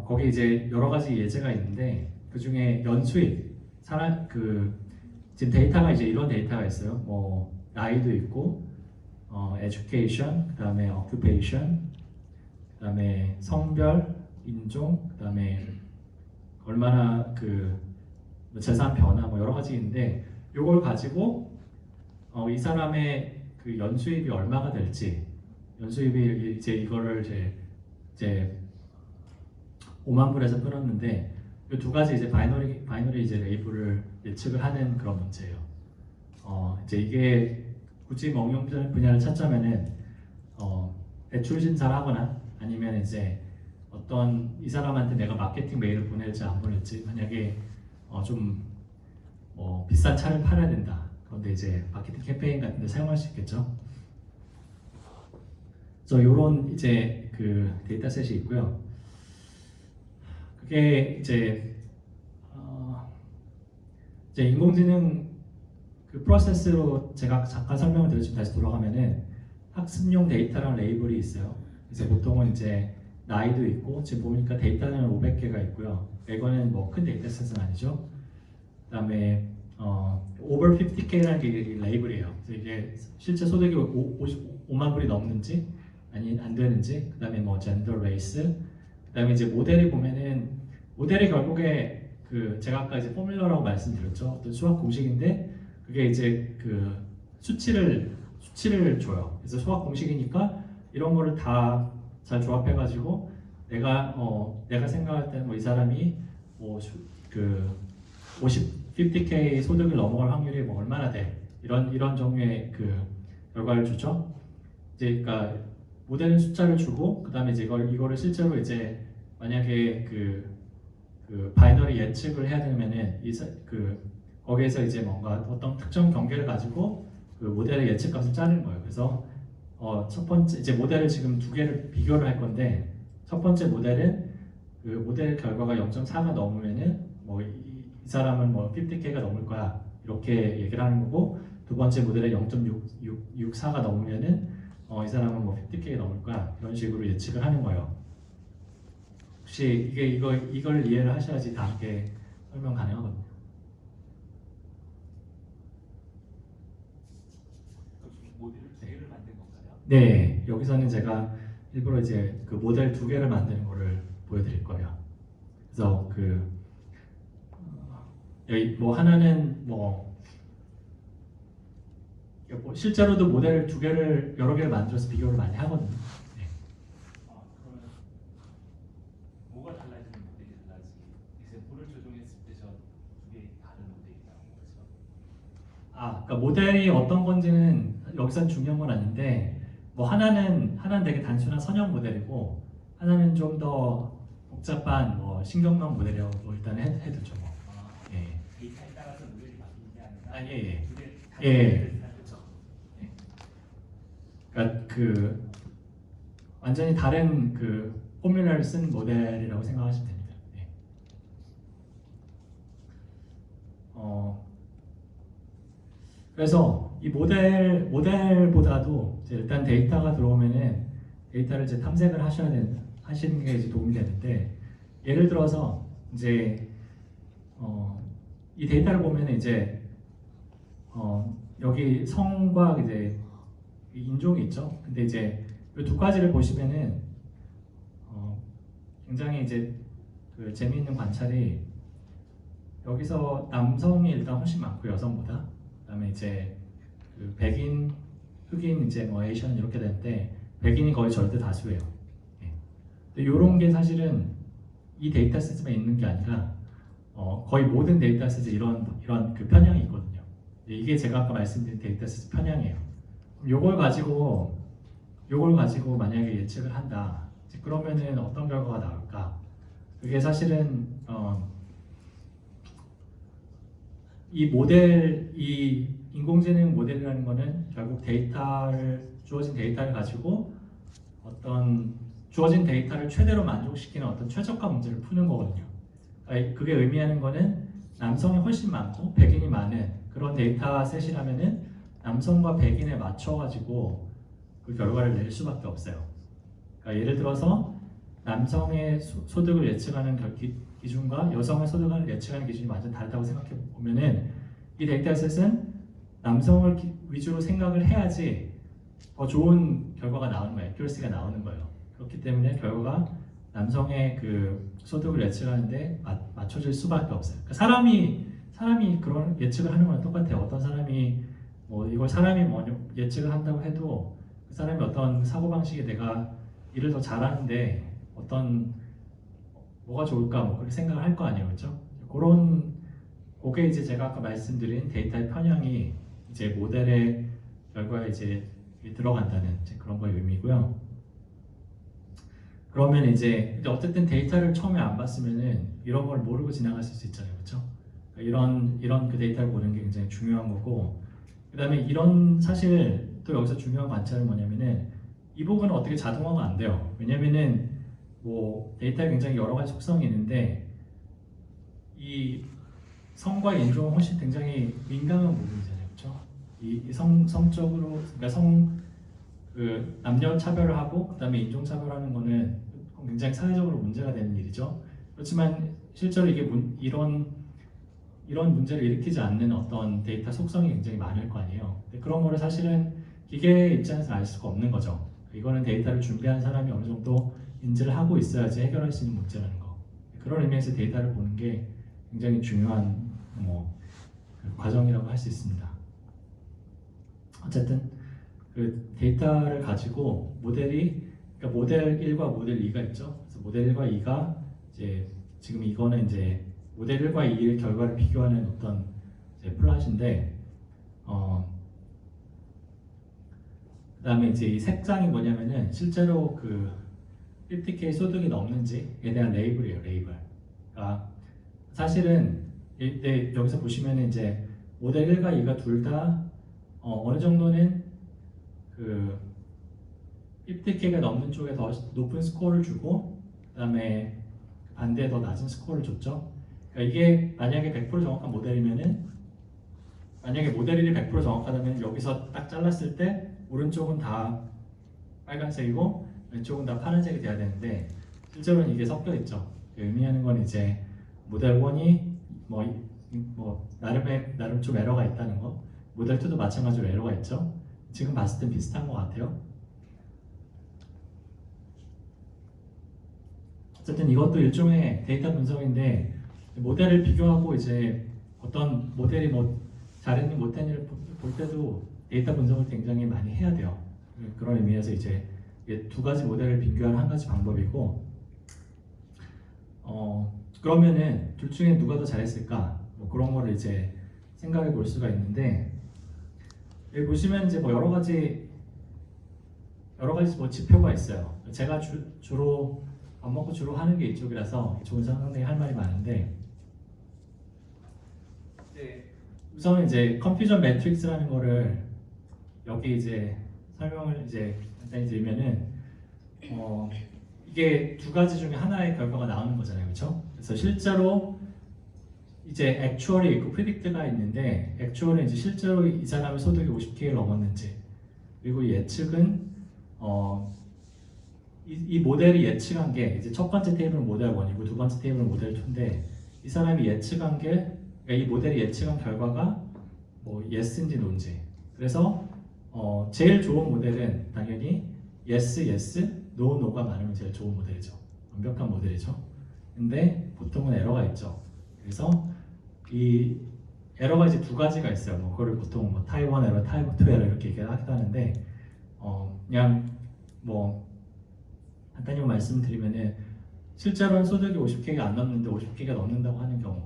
거기 이제 여러 가지 예제가 있는데, 그 중에 연수입 지금 데이터가 이제 이런 데이터가 있어요. 뭐 나이도 있고, education, 그다음에 occupation, 그다음에 성별, 인종, 그다음에 얼마나 재산 변화 뭐 여러 가지 있는데 이걸 가지고 이 사람의 그 연수입이 얼마가 될지 연수입이 이제 이거를 이제 5만 불에서 끊었는데 이 두 가지 이제 바이너리 이제 레이블을 예측을 하는 그런 문제예요. 이제 이게 굳이 뭐 응용 분야를 찾자면은 대출 심사를 하거나 아니면 이제 어떤 이 사람한테 내가 마케팅 메일을 보낼지 안 보낼지 만약에 좀 비싼 차를 팔아야 된다. 그런데 이제 마케팅 캠페인 같은 데 사용할 수 있겠죠. 그래서 이런 이제 그 데이터셋이 있고요. 그게 이제 인공지능 그 프로세스로 제가 잠깐 설명을 드렸지만 다시 돌아가면은 학습용 데이터랑 레이블이 있어요. 이제 보통은 이제 나이도 있고 지금 보니까 데이터는 500개가 있고요. 이거는 뭐 큰 데이터셋은 아니죠. 그다음에 over 50K라는 게 레이블이에요. 그래서 이게 실제 소득이 5만 불이 넘는지 아니 안 되는지, 그다음에 뭐 젠더, 레이스, 그다음에 이제 모델이 보면은 모델이 결국에 그 제가 아까 이제 포뮬러라고 말씀드렸죠. 어떤 수학 공식인데 그게 이제 그 수치를 줘요. 그래서 수학 공식이니까 이런 거를 다 잘 조합해가지고 내가 생각할 때는 뭐 이 사람이 그 50K 소득을 넘어갈 확률이 뭐 얼마나 돼 이런 종류의 그 결과를 주죠. 이제 그러니까 모델은 숫자를 주고 그다음에 이제 이거를 실제로 이제 만약에 그 바이너리 예측을 해야 되면은 거기에서 이제 뭔가 어떤 특정 경계를 가지고 그 모델의 예측값을 짜는 거예요. 그래서 첫 번째 이제 모델을 지금 두 개를 비교를 할 건데 첫 번째 모델은 그 모델 결과가 0.4가 넘으면은 뭐 이 사람은 뭐 50K가 넘을 거야 이렇게 얘기를 하는 거고, 두 번째 모델에 0.64가 넘으면은 이 사람은 뭐 50K가 넘을 거야 이런 식으로 예측을 하는 거예요. 혹시 이걸 이해를 하셔야지 다음에 설명 가능하거든요. 모델을 두 개를 만든 건가요? 네, 여기서는 제가 일부러 이제 그 모델 두 개를 만드는 거를 보여드릴 거예요. 그래서 여기 뭐 하나는 뭐 실제로도 모델 두 개를 여러 개를 만들어서 비교를 많이 하거든요. 네. 그러면 뭐가 달라지는 모델이 달라지지? 엑셀포를 조정했을 때 저 두 개 다른 모델이 나온 거죠? 그러니까 모델이 어떤 건지는 여기선 중요한 건 아닌데 뭐 하나는 되게 단순한 선형 모델이고 하나는 좀 더 복잡한 뭐 신경망 모델이라고 일단 해두죠. 뭐. 예. 데이터에 따라서 모델이 바뀌는 게 아니라 예. 두 개 예. 그렇죠. 그러니까 완전히 다른 포뮬러를 쓴 모델이라고 생각하시면 됩니다. 네. 그래서 이 모델보다도 이제 일단 데이터가 들어오면은 데이터를 이제 탐색을 하시는 게 이제 도움이 되는데, 예를 들어서 이제 이 데이터를 보면은 이제 여기 성과 이제 인종이 있죠. 근데 이제 이 두 가지를 보시면은 굉장히 이제 재미있는 관찰이, 여기서 남성이 일단 훨씬 많고 여성보다, 그다음에 이제 백인, 흑인, 이제 뭐 에이션 이렇게 되는데 백인이 거의 절대 다수예요. 예. 근데 이런 게 사실은 이 데이터셋에만 있는 게 아니라 거의 모든 데이터셋에 이런 그 편향이 있거든요. 이게 제가 아까 말씀드린 데이터셋 편향이에요. 요걸 가지고 만약에 예측을 한다. 그러면은 어떤 결과가 나올까? 그게 사실은 이 인공지능 모델이라는 거는 결국 주어진 데이터를 가지고 어떤 주어진 데이터를 최대로 만족시키는 어떤 최적화 문제를 푸는 거거든요. 그게 의미하는 거는 남성이 훨씬 많고 백인이 많은 그런 데이터셋이라면은 남성과 백인에 맞춰가지고 그 결과를 낼 수밖에 없어요. 그러니까 예를 들어서 남성의 소득을 예측하는 기준과 여성의 소득을 예측하는 기준이 완전 다르다고 생각해 보면은 이 데이터셋은 남성을 위주로 생각을 해야지 더 좋은 결과가 나오는 거예요. 액큐러시가 나오는 거예요. 그렇기 때문에 결과가 남성의 그 소득을 예측하는데 맞춰질 수밖에 없어요. 그러니까 사람이 그런 예측을 하는 거랑 똑같아요. 어떤 사람이 뭐 이걸 사람이 뭐 예측을 한다고 해도 그 사람이 어떤 사고 방식에 내가 일을 더 잘하는데 어떤 뭐가 좋을까 뭐 그렇게 생각을 할 거 아니에요, 그렇죠? 그게 이제 제가 아까 말씀드린 데이터의 편향이 이제 모델의 결과에 이제 들어간다는 이제 그런 거의 의미고요. 그러면 이제 어쨌든 데이터를 처음에 안 봤으면은 이런 걸 모르고 지나갔을 수 있잖아요, 그렇죠? 이런 그 데이터를 보는 게 굉장히 중요한 거고, 그다음에 이런 사실 또 여기서 중요한 관찰은 뭐냐면은 이 부분은 어떻게 자동화가 안 돼요. 왜냐면은 뭐 데이터에 굉장히 여러 가지 속성이 있는데 이 성과 인종은 훨씬 굉장히 민감한 부분이잖아요, 그렇죠? 이 성적으로 그러니까 그 남녀 차별을 하고 그다음에 인종 차별하는 거는 굉장히 사회적으로 문제가 되는 일이죠. 그렇지만 실제로 이게 이런 문제를 일으키지 않는 어떤 데이터 속성이 굉장히 많을 거 아니에요. 근데 그런 거를 사실은 기계 입장에서 알 수가 없는 거죠. 이거는 데이터를 준비한 사람이 어느 정도 인지를 하고 있어야지 해결할 수 있는 문제라는 거. 그런 의미에서 데이터를 보는 게 굉장히 중요한 그 과정이라고 할 수 있습니다. 어쨌든 그 데이터를 가지고 그러니까 모델 1과 모델 2가 있죠. 그래서 모델 1과 2가 이제 지금 이거는 이제 모델 1과 2의 결과를 비교하는 어떤 이제 플롯인데, 그다음에 이제 이 색상이 뭐냐면은 실제로 그 50K 소득이 넘는지에 대한 레이블이에요, 레이블. 그러니까 사실은 여기서 보시면은 이제 모델 1과 2가 둘 다 어느 정도는 그 50K가 넘는 쪽에 더 높은 스코어를 주고 그다음에 반대에 더 낮은 스코어를 줬죠. 그러니까 이게 만약에 100% 정확한 모델이면은 만약에 모델 1이 100% 정확하다면 여기서 딱 잘랐을 때 오른쪽은 다 빨간색이고 왼쪽은 다 파란색이 돼야 되는데 실제로는 이게 섞여 있죠. 의미하는 건 이제 모델 1이 뭐 나름 좀 에러가 있다는 거. 모델 2도 마찬가지로 에러가 있죠. 지금 봤을 땐 비슷한 것 같아요. 어쨌든 이것도 일종의 데이터 분석인데 모델을 비교하고 이제 어떤 모델이 뭐 잘했니 못했니를 볼 때도 데이터 분석을 굉장히 많이 해야 돼요. 그런 의미에서 이제 두 가지 모델을 비교하는 한 가지 방법이고, 그러면은 둘 중에 누가 더 잘했을까? 뭐 그런 거를 이제 생각해 볼 수가 있는데, 여기 보시면 이제 뭐 여러 가지 뭐 지표가 있어요. 제가 주로 밥 먹고 주로 하는 게 이쪽이라서 좋은 상당히 할 말이 많은데, 우선 이제 컨퓨전 매트릭스라는 거를 여기 이제 설명을 이제 간단히 드리면은 이게 두 가지 중에 하나의 결과가 나오는 거잖아요, 그렇죠? 그래서 실제로 이제 액추얼이 있고 프리딕트가 있는데, 액추얼은 이제 실제로 이 사람의 소득이 50K를 넘었는지, 그리고 예측은 이 모델이 예측한 게 이제 첫 번째 테이블은 모델 1이고 두 번째 테이블은 모델 2인데, 이 사람이 예측한 게 그러니까 이 모델이 예측한 결과가 뭐 yes인지 no인지. 그래서 제일 좋은 모델은 당연히 yes, no, no가 많으면 제일 좋은 모델이죠. 완벽한 모델이죠. 근데 보통은 에러가 있죠. 그래서 이 에러가 이제 두 가지가 있어요. 뭐 그거를 보통 뭐 타입 1 에러, 타입 2 에러 이렇게 얘기하기도 하는데, 그냥 뭐 간단히 말씀드리면은 실제로는 소득이 50K가 안 넘는데 50K가 넘는다고 하는 경우,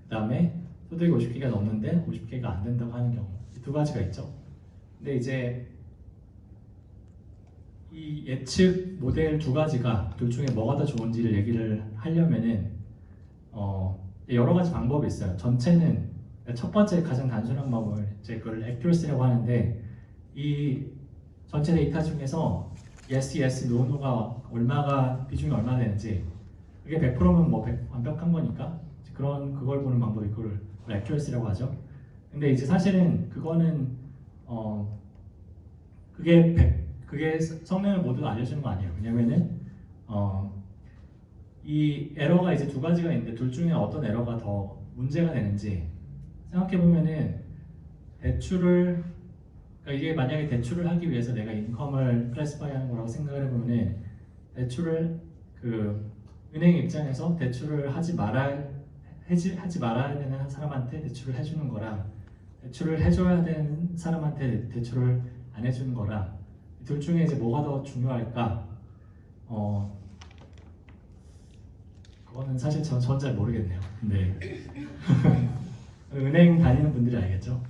그 다음에 소득이 50K가 넘는데 50K가 안 된다고 하는 경우, 이 두 가지가 있죠. 근데 이제 이 예측 모델 두 가지가 둘 중에 뭐가 더 좋은지를 얘기를 하려면은 여러 가지 방법이 있어요. 전체는 첫 번째 가장 단순한 방법을 이제 그걸 액큐러시라고 하는데, 이 전체 데이터 중에서 yes, no, no가 비중이 얼마나 되는지, 그게 100%면 뭐 완벽한 거니까 그걸 보는 방법이 그걸 액큐러시라고 하죠. 근데 이제 사실은 그거는 그게 성능을 모두 알려주는 거 아니에요. 왜냐면은 이 에러가 이제 두 가지가 있는데 둘 중에 어떤 에러가 더 문제가 되는지 생각해 보면은 대출을 그러니까 이게 만약에 대출을 하기 위해서 내가 인컴을 클래시파이 하는 거라고 생각을 해보면 대출을 그 은행 입장에서 대출을 하지 말아야 되는 사람한테 대출을 해주는 거랑 대출을 해줘야 되는 사람한테 대출을 안 해주는 거랑 둘 중에 이제 뭐가 더 중요할까? 그거는 사실 전 잘 모르겠네요. 근데 은행 다니는 분들이 알겠죠.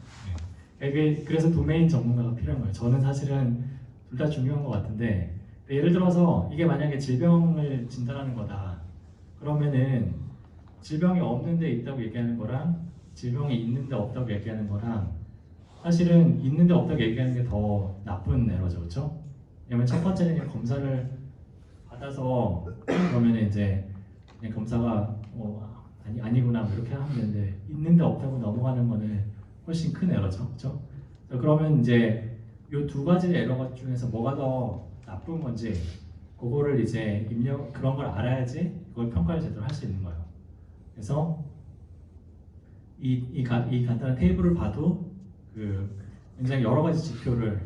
네. 그래서 도메인 전문가가 필요한 거예요. 저는 사실은 둘 다 중요한 것 같은데 예를 들어서 이게 만약에 질병을 진단하는 거다. 그러면은 질병이 없는데 있다고 얘기하는 거랑 질병이 있는데 없다고 얘기하는 거랑 사실은 있는데 없다고 얘기하는 게 더 나쁜 에러죠, 그렇죠? 왜냐면 첫 번째는 검사를 받아서 그러면 이제 그냥 검사가 아니구나 뭐 이렇게 하면 되는데 있는데 없다고 넘어가는 거는 훨씬 큰 에러죠, 그렇죠? 그러면 이제 이 두 가지 에러 중에서 뭐가 더 나쁜 건지 그거를 이제 그런 걸 알아야지 그걸 평가를 제대로 할 수 있는 거예요. 그래서 이 간단한 테이블을 봐도 그 굉장히 여러 가지 지표를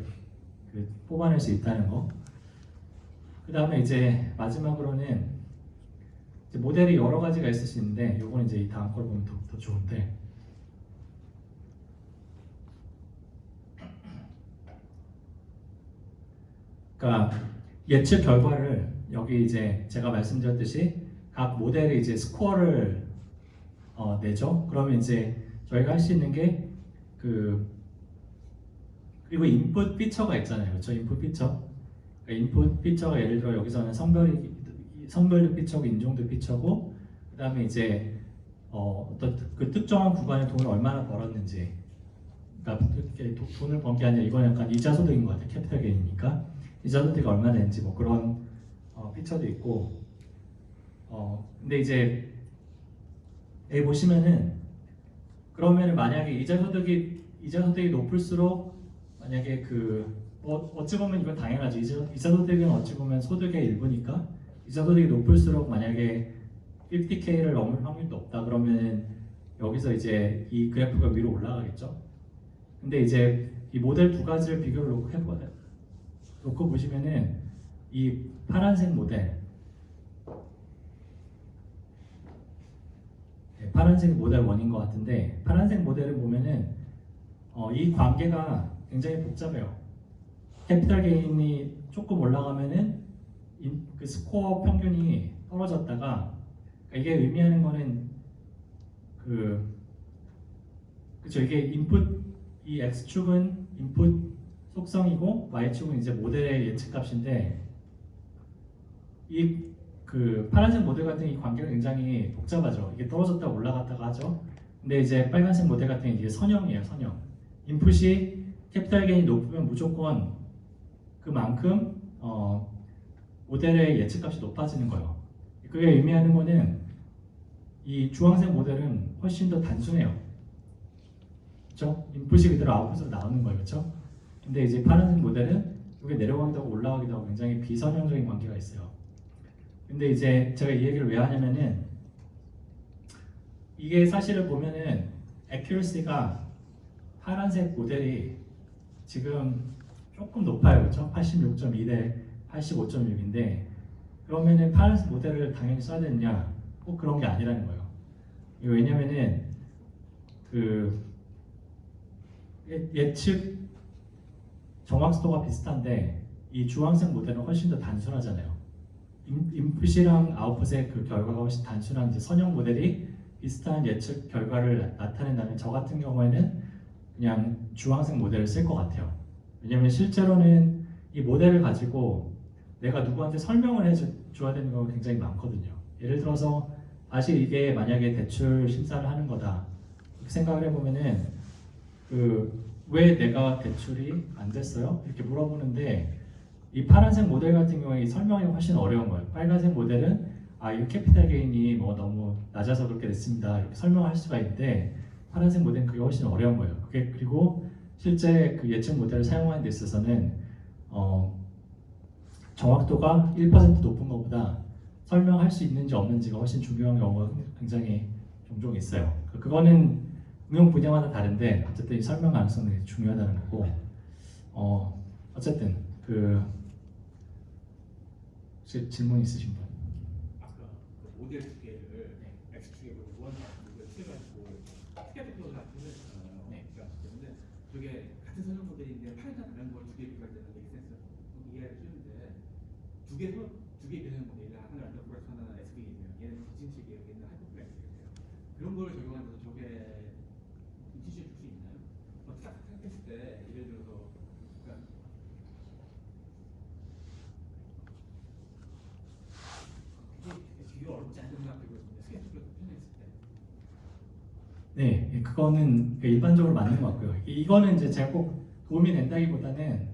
뽑아낼 수 있다는 거. 그 다음에 이제 마지막으로는 이제 모델이 여러 가지가 있을 수 있는데 요건 이제 이 다음 걸 보면 더 좋은데 그러니까 예측 결과를 여기 이제 제가 말씀드렸듯이 각 모델이 이제 스코어를 내죠. 그러면 이제 저희가 할 수 있는 게 그리고 인풋 피처가 있잖아요. 그렇죠? 인풋 피처. 그러니까 인풋 피처가 예를 들어 여기서는 성별도 피처고 인종도 피처고 그다음에 이제 어떤 그 특정한 구간에 돈을 얼마나 벌었는지. 그러니까 돈을 번 게 아니라 이건 약간 이자 소득인 것 같아요. 캐피탈 게인이니까 이자 소득이 얼마나 되는지 뭐 그런 피처도 있고. 근데 이제 여기 보시면은 그러면은 만약에 이자 소득이 높을수록 만약에 어찌 보면 이건 당연하죠. 이자 소득은 어찌 보면 소득의 일부니까 이자 소득이 높을수록 만약에 50K를 넘을 확률이 높다 그러면은 여기서 이제 이 그래프가 위로 올라가겠죠. 근데 이제 이 모델 두 가지를 비교를 놓고 보시면은 이 파란색 모델 파란색 모델 1인 것 같은데 파란색 모델을 보면은 이 관계가 굉장히 복잡해요. 캐피탈 게인이 조금 올라가면은 그 스코어 평균이 떨어졌다가 그러니까 이게 의미하는 거는 그렇죠. 이게 인풋 이 x축은 인풋 속성이고 y축은 이제 모델의 예측값인데 파란색 모델 같은 이 관계가 굉장히 복잡하죠. 이게 떨어졌다 올라갔다가 하죠. 근데 이제 빨간색 모델 같은 게 이게 선형이에요, 선형. 인풋이 캐피탈 게인이 높으면 무조건 그만큼 모델의 예측값이 높아지는 거예요. 그게 의미하는 거는 이 주황색 모델은 훨씬 더 단순해요. 그렇죠? 인풋이 그대로 아웃풋으로 나오는 거예요, 그렇죠? 근데 이제 파란색 모델은 이게 내려가기도 하고 올라가기도 하고 굉장히 비선형적인 관계가 있어요. 근데 이제 제가 이 얘기를 왜 하냐면은 이게 사실을 보면은 accuracy가 파란색 모델이 지금 조금 높아요, 그렇죠? 86.2 대 85.6인데 그러면은 파란색 모델을 당연히 써야 되느냐? 꼭 그런 게 아니라는 거예요. 이거 왜냐면은 예측 정확도가 비슷한데 이 주황색 모델은 훨씬 더 단순하잖아요. 인풋이랑 아웃풋의 그 결과가 훨씬 단순한 이제 선형 모델이 비슷한 예측 결과를 나타낸다면 저 같은 경우에는 그냥 주황색 모델을 쓸 것 같아요. 왜냐하면 실제로는 이 모델을 가지고 내가 누구한테 설명을 해줘야 되는 거 굉장히 많거든요. 예를 들어서 다시 이게 만약에 대출 심사를 하는 거다 이렇게 생각을 해보면은 왜 내가 대출이 안 됐어요? 이렇게 물어보는데 이 파란색 모델 같은 경우에 설명이 훨씬 어려운 거예요. 빨간색 모델은 이 캐피탈 게인이 뭐 너무 낮아서 그렇게 됐습니다. 이렇게 설명할 수가 있는데 파란색 모델은 그게 훨씬 어려운 거예요. 그리고 실제 그 예측 모델을 사용하는 데 있어서는 정확도가 1% 높은 것보다 설명할 수 있는지 없는지가 훨씬 중요한 경우가 굉장히 종종 있어요. 그거는 응용 분야마다 다른데 어쨌든 이 설명 가능성이 중요하다는 거고 어쨌든 그 혹시 질문 있으신 분? 아까 그 모델 두 개를 X축에 원 이걸 칠해가지고 스케프로를 만들었잖아요. 네. 근데 저게 같은 설명 모델인데 파일과 다른 걸 두 개 비교할 때는 엑센스 이해하기 쉬운데 두개 비교하는 모델이 하나는 언더프레스 하나는 SV이에요. 얘는 지진식이에요. 얘는 하이퍼플렉스예요. 그런 걸 적용하면서 저게 인지시해 줄 수 있나요? 딱 생각했을 때 예를 들어서 그러니까 그게 되게 어렵지 않은 생각들거든요. 스케치북을 표현했을 때. 네, 그거는 일반적으로 맞는 것 같고요. 이거는 이제 제가 꼭 도움이 된다기보다는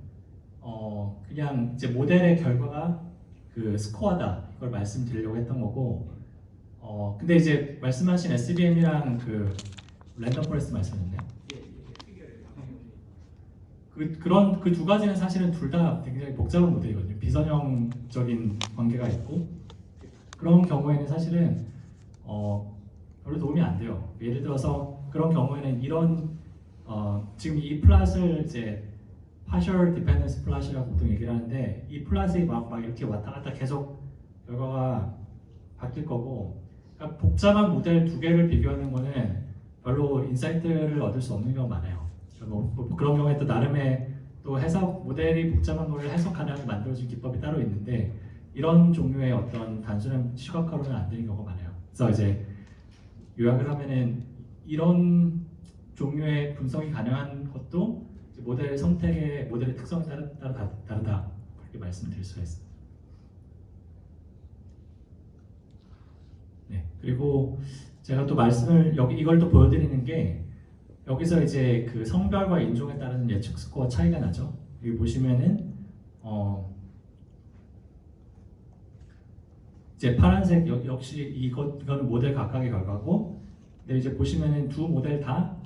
그냥 이제 모델의 결과가 그 스코어다 이걸 말씀드리려고 했던 거고 근데 이제 말씀하신 SVM이랑 그 랜덤 포레스트 말씀하셨네요. 피규어의 양성형이 그런 그 두 가지는 사실은 둘 다 굉장히 복잡한 모델이거든요. 비선형적인 관계가 있고 그런 경우에는 사실은 별로 도움이 안 돼요. 예를 들어서 그런 경우에는 이런 지금 이 플랫을 이제 partial dependence 플랫이라고 보통 얘기를 하는데 이 플랫이 막 이렇게 왔다 갔다 계속 결과가 바뀔 거고 그러니까 복잡한 모델 두 개를 비교하는 거는 별로 인사이트를 얻을 수 없는 경우가 많아요. 뭐 그런 경우에 또 나름의 또 해석 모델이 복잡한 걸 해석 가능하게 만들어준 기법이 따로 있는데 이런 종류의 어떤 단순한 시각화로는 안 되는 경우가 많아요. 그래서 이제 요약을 하면은 이런 종류의 분석이 가능한 것도 이제 모델 선택의 모델의 특성에 따라 다르다 그렇게 말씀드릴 수가 있습니다. 네, 그리고 제가 또 말씀을 이걸 또 보여드리는 게 여기서 이제 그 성별과 인종에 따른 예측 스코어 차이가 나죠. 여기 보시면은 이제 파란색 역시 이거는 모델 각각의 결과고, 근데 이제 보시면은 두 모델 다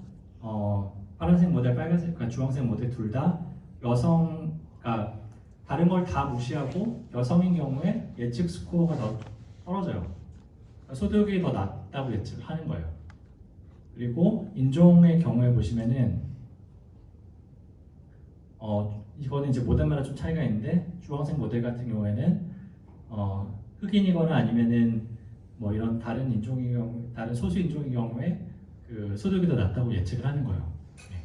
파란색 모델, 빨간색, 그러니까 주황색 모델 둘 다 여성, 그러니까 다른 걸 다 무시하고 여성인 경우에 예측 스코어가 더 떨어져요. 그러니까 소득이 더 낮다고 예측하는 거예요. 그리고 인종의 경우에 보시면은 이거는 이제 모델마다 좀 차이가 있는데 주황색 모델 같은 경우에는 흑인이거나 아니면은 뭐 이런 다른 인종의 경우, 다른 소수 인종의 경우에 그 소득이 더 낮다고 예측을 하는 거예요. 네.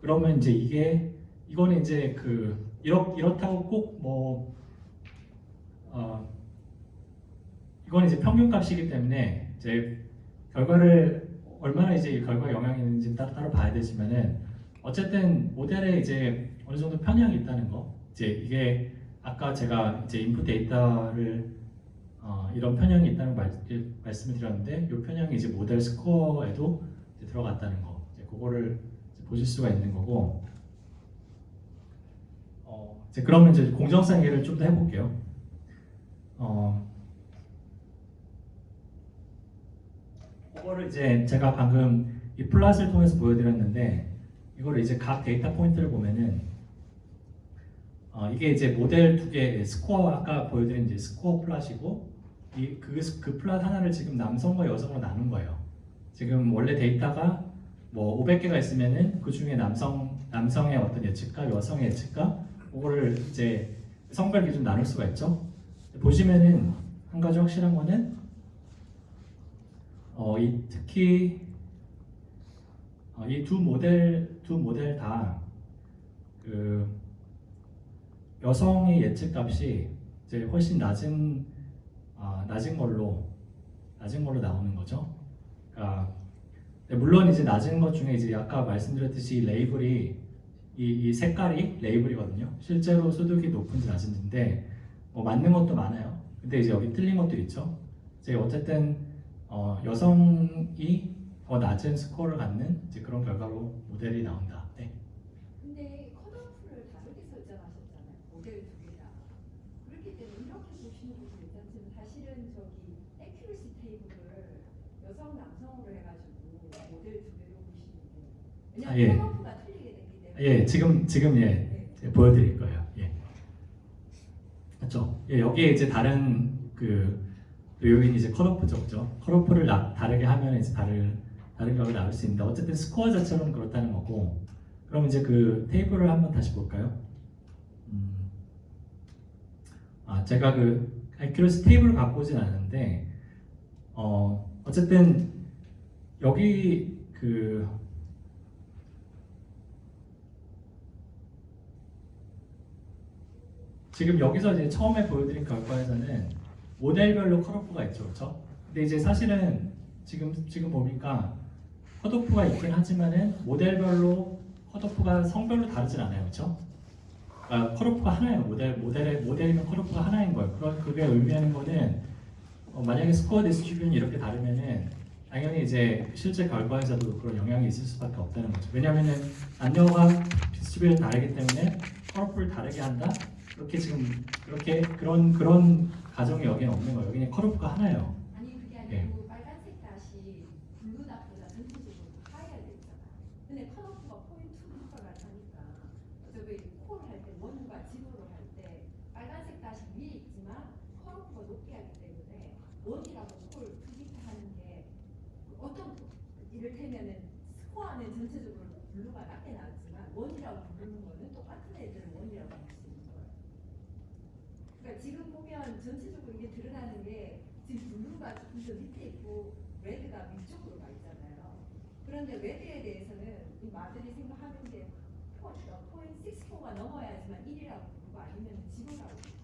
그러면 이제 이거는 이제 그 이렇다고 꼭 뭐 이거는 이제 평균값이기 때문에 이제 결과를 얼마나 이제 이 결과에 영향이 있는지 따로 봐야 되지만은 어쨌든 모델에 이제 어느 정도 편향이 있다는 거. 이제 이게 아까 제가 이제 인풋 데이터를 이런 편향이 있다는 말씀을 드렸는데 이 편향이 이제 모델 스코어에도 이제 들어갔다는 거. 이제 그거를 이제 보실 수가 있는 거고. 이제 그러면 이제 공정성 얘기를 좀 더 해볼게요. 그거를 이제 제가 방금 이 플랫을 통해서 보여드렸는데 이거를 이제 각 데이터 포인트를 보면은 이게 이제 모델 두 개 스코어 아까 보여드린 이제 스코어 플랫이고 그 플랫 하나를 지금 남성과 여성으로 나눈 거예요. 지금 원래 데이터가 뭐 500개가 있으면은 그 중에 남성의 어떤 예측과 여성의 예측과 그거를 이제 성별 기준 나눌 수가 있죠. 보시면은 한 가지 확실한 거는 특히 이 두 모델 다 그 여성의 예측 값이 이제 훨씬 낮은 걸로 나오는 거죠. 그러니까 물론 이제 낮은 것 중에 이제 아까 말씀드렸듯이 레이블이 이 색깔이 레이블이거든요. 실제로 소득이 높은지 낮은지인데 맞는 것도 많아요. 근데 이제 여기 틀린 것도 있죠. 이제 어쨌든 여성이 더 낮은 스코어를 갖는 이제 그런 결과로 모델이 나온다. 네. 근데 컷오프를 다르게 설정하셨잖아요. 모델 두 개 다. 그렇기 때문에 이렇게 보시는 것도 괜찮지만 사실은 저기 액큐러시 테이블을 여성 남성으로 해가지고 모델 두 개로 보시는 게 왜냐면 예. 컷오프가 틀리게 되기 때문에. 예, 지금 제가 보여드릴 거예요. 예. 맞죠? 예, 여기에 이제 다른 그 요인이 이제 컷오프죠, 그죠? 컷오프를 다르게 하면 이제 다른 다른 결과가 나올 수 있는데 어쨌든 스코어 자체로는 그렇다는 거고. 그럼 이제 그 테이블을 한번 다시 볼까요? 제가 그 accuracy 테이블을 갖고 오진 않았는데 어쨌든 여기 그 지금 여기서 이제 처음에 보여드린 결과에서는 모델별로 컷오프가 있죠, 그렇죠? 근데 이제 사실은 지금 보니까 컷오프가 있긴 하지만은 모델별로 컷오프가 성별로 다르진 않아요, 그렇죠? 컷오프가 하나예요. 모델이면 컷오프가 하나인 거예요. 그게 의미하는 거는 만약에 스코어 디스트리뷰션이 이렇게 다르면은 당연히 이제 실제 결과에서도 그런 영향이 있을 수밖에 없다는 거죠. 왜냐하면은 남녀가 디스트리뷰션이 다르기 때문에 컷오프를 다르게 한다. 그렇게 그런 가정이 여기는 없는 거예요. 여기는 컷오프가 하나예요. 아니 그게 예. 아니고 빨간색 다시 블루 닷보다 전체적으로 하얘야 되잖아. 근데 컷오프가 포인트 2가 같으니까 어차피 콜 할 때 원과 지로로 할 때 빨간색 다시 위에 있지만 컷오프가 높게 하기 때문에 원이라고 콜 2비트 하는 게 어떤 이를테면은 스코어는 전체적으로 블루가 낮게 나왔지만 원이라고 부르는 거는 똑같은 애들은 원이라고 할 수 있는 거예요. 그러니까 지금 보면 전체적으로 이게 드러나는 게 지금 블루가 조금 더 밑에 있고 레드가 위쪽으로 가 있잖아요. 그런데 레드에 대해서는 이 마들이 생각하는 게 포인트 64가 넘어야지만 1이라고 부르고 아니면 0이라고 부르고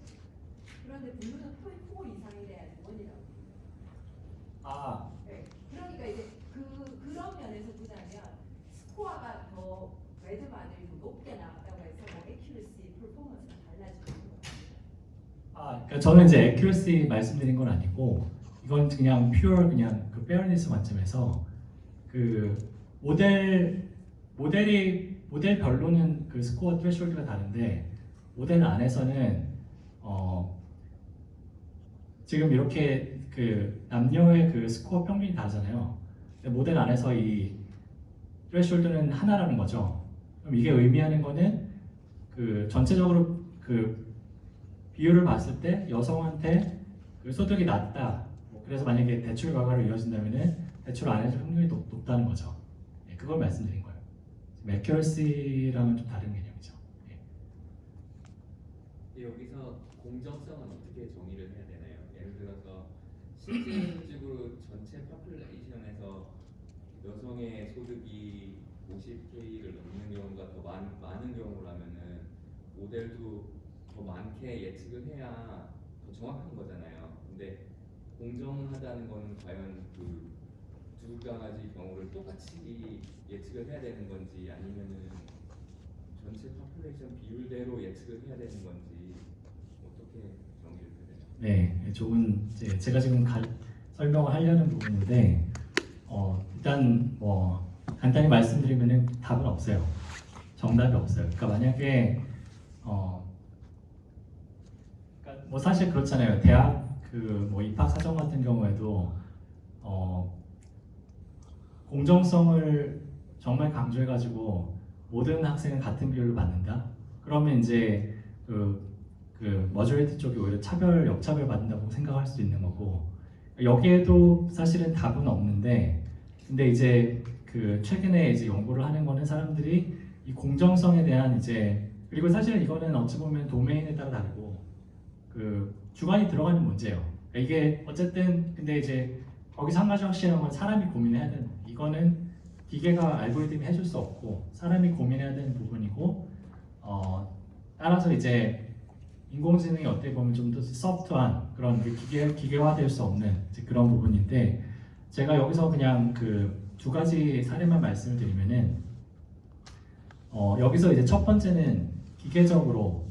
그런데 블루는 포인트 4 이상이 돼야지 1이라고 부르고 네. 그러니까 이제 그런 면에서 보자면 스코어가 더 레드 마들이 높게 나왔다고 해서 뭐 액큐러시, 퍼포먼스가 달라지는 거예요. 그러니까 저는 이제 accuracy 말씀드린 건 아니고 이건 그냥 pure 그냥 그 fairness 관점에서 그 모델별로는 그 스코어 threshold가 다른데 모델 안에서는 지금 이렇게 그 남녀의 그 스코어 평균이 다르잖아요. 근데 모델 안에서 이 threshold는 하나라는 거죠. 그럼 이게 의미하는 거는 그 전체적으로 그 비율을 봤을 때 여성한테 그 소득이 낮다. 그래서 만약에 대출 결과로 이어진다면은 대출 안 해줄 확률이 높다는 거죠. 그걸 말씀드린 거예요. accuracy랑은 좀 다른 개념이죠. 여기서 공정성은 어떻게 정의를 해야 되나요? 예를 들어서 실질적으로 전체 포퓰레이션에서 여성의 소득이 50K를 넘는 경우가 더 많은 경우라면은 모델도 더 많게 예측을 해야 더 정확한 거잖아요. 근데 공정하다는 거는 과연 그 두 가지 경우를 똑같이 예측을 해야 되는 건지 아니면은 전체 포퓰레이션 비율대로 예측을 해야 되는 건지 어떻게 정의를 해야 되나요? 네, 좋은 이제 제가 지금 설명을 하려는 부분인데 일단 뭐 간단히 말씀드리면은 답은 없어요. 정답이 없어요. 그러니까 만약에 그러니까 뭐 사실 그렇잖아요. 대학 그 뭐 입학 사정 같은 경우에도 공정성을 정말 강조해가지고 모든 학생은 같은 비율로 받는다. 그러면 이제 그 머저리티 쪽이 오히려 역차별 받는다고 생각할 수도 있는 거고 여기에도 사실은 답은 없는데 근데 이제 그 최근에 이제 연구를 하는 거는 사람들이 이 공정성에 대한 이제 그리고 사실은 이거는 어찌 보면 도메인에 따라 다르고 그 주관이 들어가는 문제예요. 그러니까 이게 어쨌든 근데 이제 거기서 한 가지 확실한 건 사람이 고민해야 되는 이거는 기계가 알고리즘이 해줄 수 없고 사람이 고민해야 되는 부분이고 따라서 이제 인공지능이 어떻게 보면 좀 더 소프트한 그런 기계화될 수 없는 그런 부분인데 제가 여기서 그냥 그 두 가지 사례만 말씀을 드리면은 여기서 이제 첫 번째는 기계적으로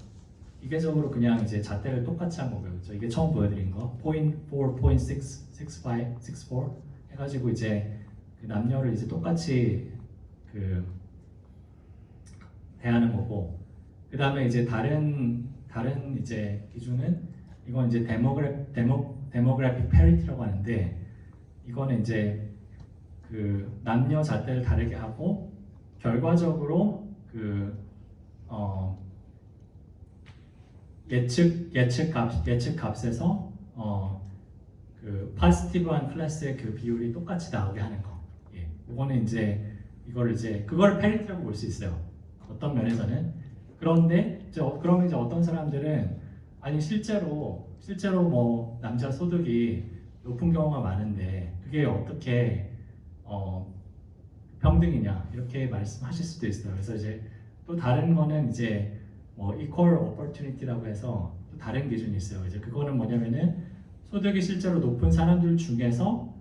그냥 이제 잣대를 똑같이 한 거고요. 그렇죠? 이게 처음 보여드린 거, 0.4.6564 해가지고 이제 그 남녀를 이제 똑같이 그 대하는 거고, 그 다음에 이제 다른 이제 기준은 이건 이제 데모그래픽 패리티라고 하는데 이거는 이제 그 남녀 잣대를 다르게 하고 결과적으로 그 예측 값에서 그 파지티브한 클래스의 그 비율이 똑같이 나오게 하는 거. 예. 이거는 이제 이걸 이제 그걸 페리티라고 볼 수 있어요. 어떤 면에서는. 그런데 그러면 이제 어떤 사람들은 아니 실제로 뭐 남자 소득이 높은 경우가 많은데 그게 어떻게 평등이냐 이렇게 말씀하실 수도 있어요. 그래서 이제 또 다른 거는 이제 뭐 equal opportunity라고 해서 또 다른 기준이 있어요. 이제 그거는 뭐냐면은 소득이 실제로 높은 사람들 중에서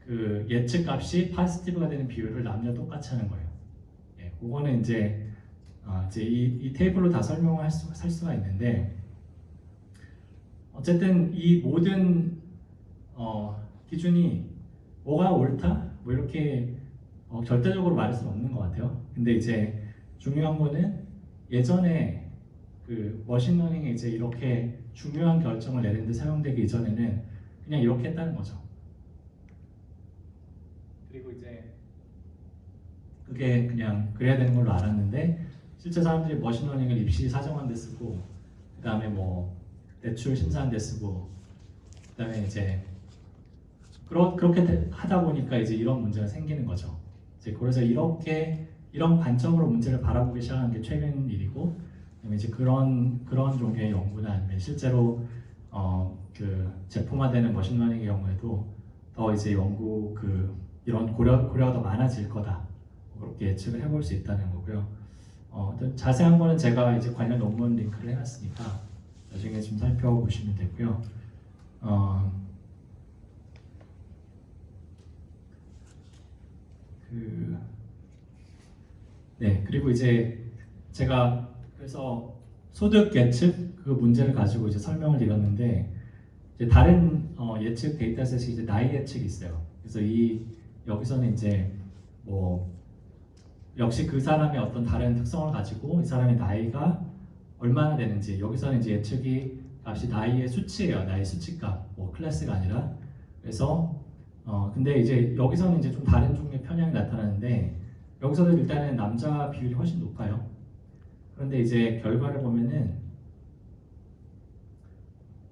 그 예측 값이 파지티브가 되는 비율을 남녀 똑같이 하는 거예요. 예, 그거는 이제 이 테이블로 다 설명을 할 수가 있는데 어쨌든 이 모든 기준이 뭐가 옳다 뭐 이렇게 절대적으로 말할 수는 없는 것 같아요. 근데 이제 중요한 거는 예전에 그 머신러닝에 이제 이렇게 중요한 결정을 내리는 데 사용되기 이전에는 그냥 이렇게 했다는 거죠. 그리고 이제 그게 그냥 그래야 되는 걸로 알았는데 실제 사람들이 머신러닝을 입시 사정한 데 쓰고 그 다음에 뭐 대출 심사한 데 쓰고 그 다음에 이제 그렇게 하다 보니까 이제 이런 문제가 생기는 거죠. 이제 그래서 이런 관점으로 문제를 바라보기 시작한 게 최근 일이고, 그다음에 이제 그런 종류의 연구나 아니면 실제로 그 제품화되는 머신러닝의 경우에도 더 이제 연구 이런 고려가 더 많아질 거다 그렇게 예측을 해볼 수 있다는 거고요. 자세한 거는 제가 이제 관련 논문 링크를 해놨으니까 나중에 좀 살펴보시면 되고요. 네, 그리고 이제 제가 그래서 소득 예측 그 문제를 가지고 이제 설명을 드렸는데 이제 다른 예측 데이터셋이 이제 나이 예측이 있어요. 그래서 여기서는 이제 뭐 역시 그 사람의 어떤 다른 특성을 가지고 이 사람의 나이가 얼마나 되는지 여기서는 이제 예측이 값이 나이의 수치예요. 나이 수치값, 뭐 클래스가 아니라. 그래서 근데 이제 여기서는 이제 좀 다른 종류의 편향이 나타나는데 여기서는 일단은 남자 비율이 훨씬 높아요. 그런데 이제 결과를 보면은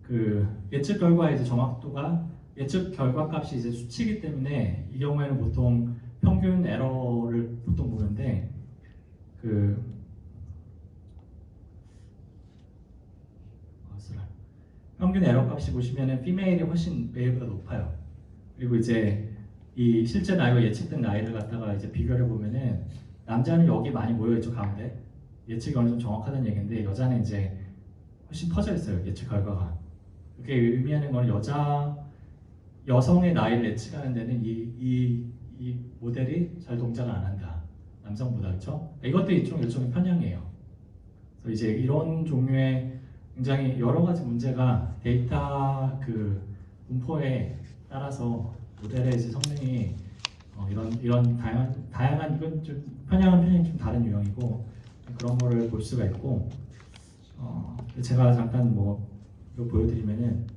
그 예측 결과의 이제 정확도가 예측 결과 값이 이제 수치이기 때문에 이 경우에는 보통 평균 에러를 보통 보는데 평균 에러 값이 보시면은 피메일이 훨씬 메일보다 높아요. 그리고 이제 이 실제 나이와 예측된 나이를 갖다가 이제 비교를 보면은 남자는 여기 많이 모여 있죠 가운데 예측이 어느 정도 정확하다는 얘기인데 여자는 이제 훨씬 퍼져 있어요 예측 결과가. 그게 의미하는 건 여성의 나이를 예측하는 데는 이 모델이 잘 동작을 안 한다 남성보다 그렇죠? 이것도 일종의 편향이에요. 그래서 이제 이런 종류의 굉장히 여러 가지 문제가 데이터 그 분포에 따라서 모델의 이제 성능이 이런 다양한 이건 좀 편향은 좀 다른 유형이고 그런 거를 볼 수가 있고 제가 잠깐 뭐 이거 보여드리면은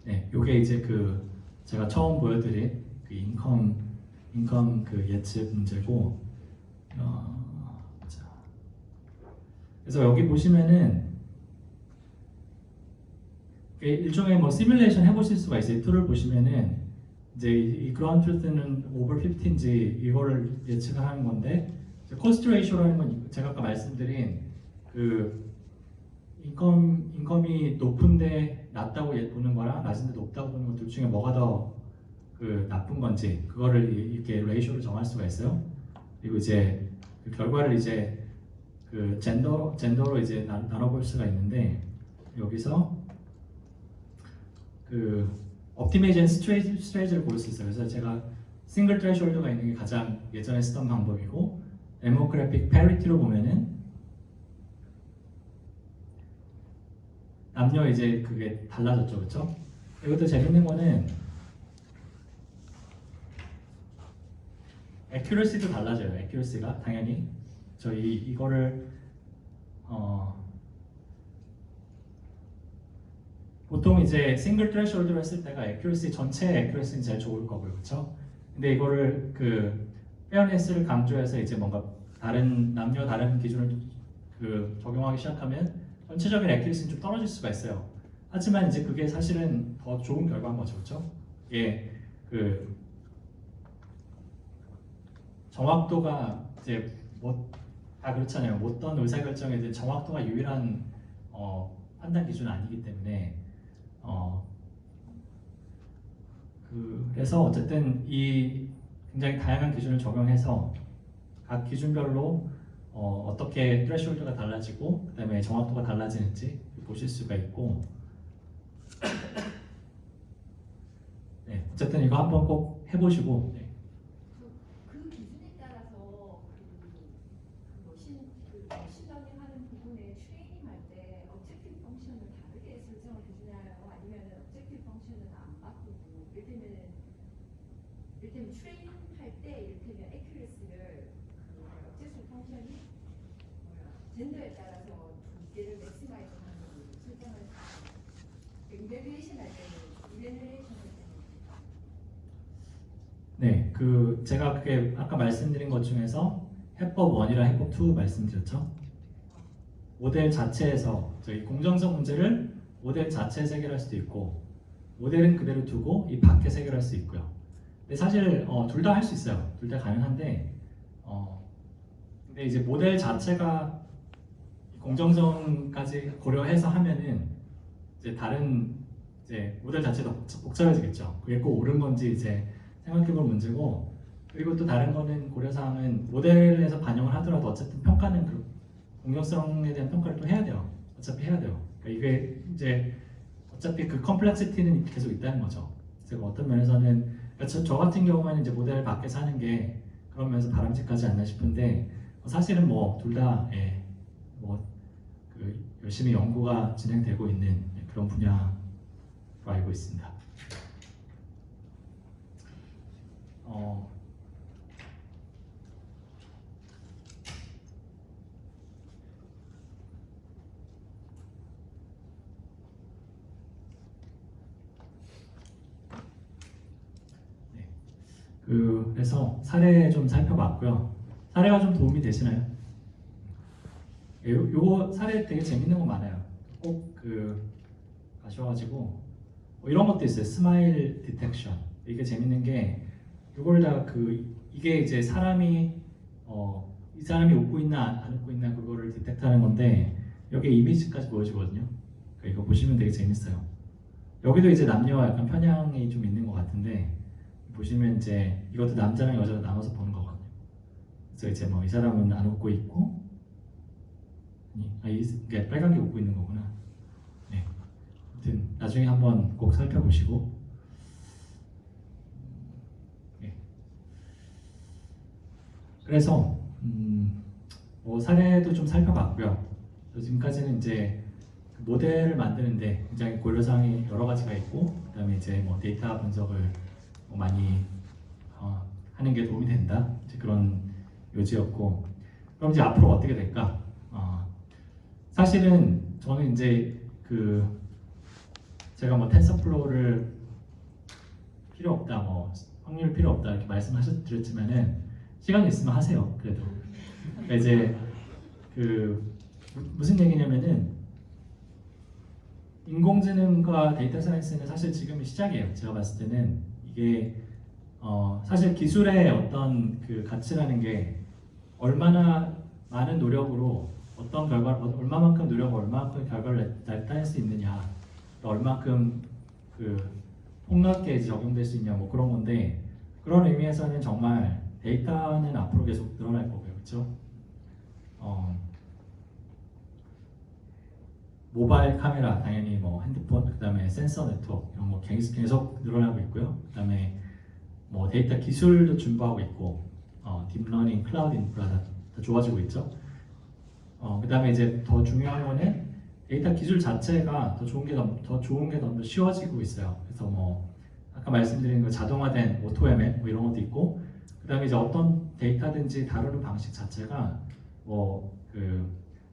네, 요게 이제 제가 처음 보여드린 그 인컴 그 예측 문제고 그래서 여기 보시면은 일종의 뭐 시뮬레이션 해보실 수가 있어요. 이 툴을 보시면은 이제 이 그라운드 트루스는 오버 50인지 이거를 예측하는 건데 코스트 레이쇼라는 건 제가 아까 말씀드린 그 인컴이 높은데 낮다고 보는 거랑 낮은데 높다고 보는 것들 중에 뭐가 더 나쁜 건지 그거를 이렇게 레이쇼를 정할 수가 있어요. 그리고 이제 그 결과를 이제 그 젠더로 이제 나눠볼 수가 있는데 여기서 그 옵티메이션 스트레이트를 볼 수 있어요. 그래서 제가 싱글 트레시홀드가 있는 게 가장 예전에 쓰던 방법이고 데모그래픽 패리티로 보면은 남녀 이제 그게 달라졌죠, 그렇죠? 이것도 재밌는 거는 액큐러시도 달라져요. 액큐러시가 당연히 저희 이거를 보통 이제 싱글 트레시홀드로 했을 때가 액큐러시 전체 액큐러시는 제일 좋을 거고요, 그렇죠? 근데 이거를 그 페어네스를 강조해서 이제 뭔가 다른 남녀 다른 기준을 적용하기 시작하면 전체적인 액큐리시는 좀 떨어질 수가 있어요. 하지만 이제 그게 사실은 더 좋은 결과인 거죠, 그렇죠? 예, 그 정확도가 이제 뭐 다 그렇잖아요. 어떤 의사결정에 대해 정확도가 유일한 판단 기준은 아니기 때문에 그래서 어쨌든 이 굉장히 다양한 기준을 적용해서 각 기준별로 어떻게 트레시홀드가 달라지고 그다음에 정확도가 달라지는지 보실 수가 있고 네, 어쨌든 이거 한번 꼭 해보시고 네. 그 기준에 따라서 머신러닝 하는 부분에 트레이닝 할 때 objective 펑션을 다르게 설정을 해주나요? 아니면 objective 펑션은 안 바꾸고 이를테면 트레이닝 할 때 이를테면 accuracy를 objective 펑션이 젠더에 따라서 두 개를 맥시마이즈 하는 걸로 설정을 이밸류에이션 할 때는 이밸류에이션 할 때는 네, 그 제가 그게 아까 말씀드린 것 중에서 해법 1이랑 해법 2 말씀드렸죠. 모델 자체에서 저희 공정성 문제를 모델 자체에서 해결할 수도 있고 모델은 그대로 두고 이 밖에서 해결할 수 있고요. 근데 사실 둘 다 할 수 있어요. 둘 다 가능한데 근데 이제 모델 자체가 공정성까지 고려해서 하면은 이제 다른 이제 모델 자체도 복잡해지겠죠. 그게 꼭 옳은 건지 이제 생각해볼 문제고 그리고 또 다른 거는 고려사항은 모델에서 반영을 하더라도 어쨌든 평가는 그 공정성에 대한 평가를 또 해야 돼요. 어차피 해야 돼요. 그러니까 이게 이제 어차피 그 컴플렉시티는 계속 있다는 거죠. 제가 어떤 면에서는 그러니까 저 같은 경우에는 이제 모델 밖에서 하는 게 그런 면에서 바람직하지 않나 싶은데 사실은 뭐 둘 다 그 열심히 연구가 진행되고 있는 그런 분야로 알고 있습니다. 네. 그래서 사례 좀 살펴봤고요. 사례가 좀 도움이 되시나요? 요거 사례 되게 재밌는 거 많아요. 꼭 가셔가지고 뭐 이런 것도 있어요. 스마일 디텍션. 이게 재밌는 게 이걸 다 이게 이제 사람이 이 사람이 웃고 있나 안 웃고 있나 그거를 디텍트하는 건데 여기에 이미지까지 보여주거든요. 그러니까 이거 보시면 되게 재밌어요. 여기도 이제 남녀와 약간 편향이 좀 있는 것 같은데 보시면 이제 이것도 남자랑 여자로 나눠서 보는 거거든요. 그래서 이제 뭐 이 사람은 안 웃고 있고 이게 빨간 게 웃고 있는 거구나. 네. 아무튼 나중에 한번 꼭 살펴보시고. 네. 그래서 뭐 사례도 좀 살펴봤고요. 지금까지는 이제 모델을 만드는데 굉장히 고려사항이 여러 가지가 있고, 그다음에 이제 뭐 데이터 분석을 뭐 많이 하는 게 도움이 된다. 이제 그런 요지였고, 그럼 이제 앞으로 어떻게 될까? 사실은 저는 이제 제가 뭐 텐서플로우를 필요 없다, 뭐 확률 필요 없다 이렇게 말씀하셨드렸지만은 시간이 있으면 하세요. 그래도 그러니까 이제 무슨 얘기냐면은 인공지능과 데이터 사이언스는 사실 지금 시작이에요. 제가 봤을 때는 이게 사실 기술의 어떤 가치라는 게 얼마나 많은 노력으로 어떤 얼마만큼 노력을 얼마만큼 결과를 나타낼 수 있느냐, 얼마만큼 폭넓게 적용될 수 있냐, 뭐 그런 건데, 그런 의미에서는 정말 데이터는 앞으로 계속 늘어날 거고요, 그렇죠? 모바일 카메라 당연히 뭐 핸드폰, 그다음에 센서 네트워크 이런 거 계속 늘어나고 있고요. 그다음에 뭐 데이터 기술도 준비하고 있고, 딥러닝, 클라우드 인프라가 더 좋아지고 있죠. 그다음에 이제 더 중요한 거는 데이터 기술 자체가 더 좋은 게 너무 쉬워지고 있어요. 그래서 뭐 아까 말씀드린 그 자동화된 오토ML 뭐 이런 것도 있고, 그다음에 이제 어떤 데이터든지 다루는 방식 자체가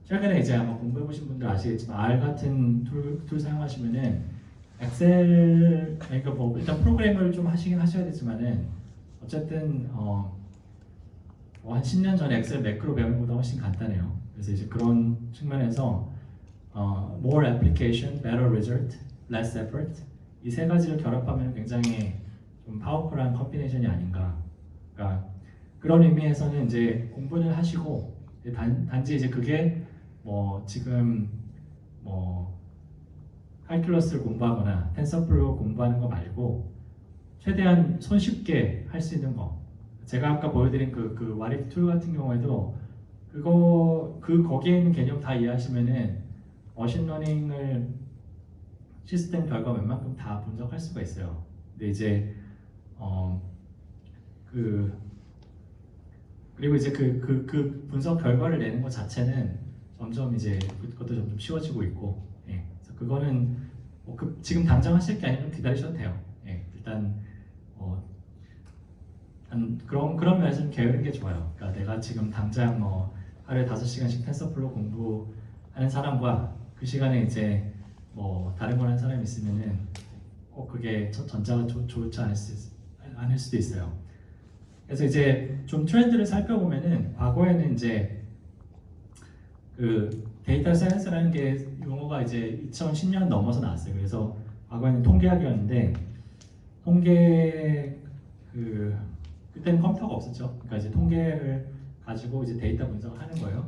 최근에 이제 아마 공부해 보신 분들 아시겠지만 R 같은 툴 사용하시면은 엑셀 그러니까 뭐 일단 프로그램을 좀 하시긴 하셔야 되지만은 어쨌든 한 10년 전에 엑셀 매크로 배우는 것보다 훨씬 간단해요. 그래서 이제 그런 측면에서 more application, better result, less effort 이 세 가지를 결합하면 굉장히 좀 파워풀한 컴비네이션이 아닌가. 그러니까 그런 의미에서는 이제 공부는 하시고 단지 이제 그게 뭐 지금 뭐 칼큘러스를 공부하거나 텐서플로우 공부하는 거 말고 최대한 손쉽게 할 수 있는 거. 제가 아까 보여드린 그 what if tool 같은 경우에도 거기에 있는 개념 다 이해하시면은 머신러닝을 시스템 결과 웬만큼 다 분석할 수가 있어요. 근데 이제 그리고 이제 그 분석 결과를 내는 것 자체는 점점 이제 그것도 점점 쉬워지고 있고, 예. 그래서 그거는 뭐 지금 당장 하실 게 아니면 기다리셔도 돼요. 예. 일단 그런 면에서 좀 게으른 게 좋아요. 그러니까 내가 지금 당장 하루에 5시간씩 텐서플로우 공부하는 사람과 그 시간에 이제 다른 걸 하는 사람이 있으면은 그게 전자가 좋지 않을 수도 있어요. 그래서 이제 좀 트렌드를 살펴보면은 과거에는 이제 그 데이터 사이언스라는 게 용어가 이제 2010년 넘어서 나왔어요. 그래서 과거에는 통계학이었는데 그때는 컴퓨터가 없었죠. 그러니까 이제 통계를 가지고 이제 데이터 분석을 하는 거예요.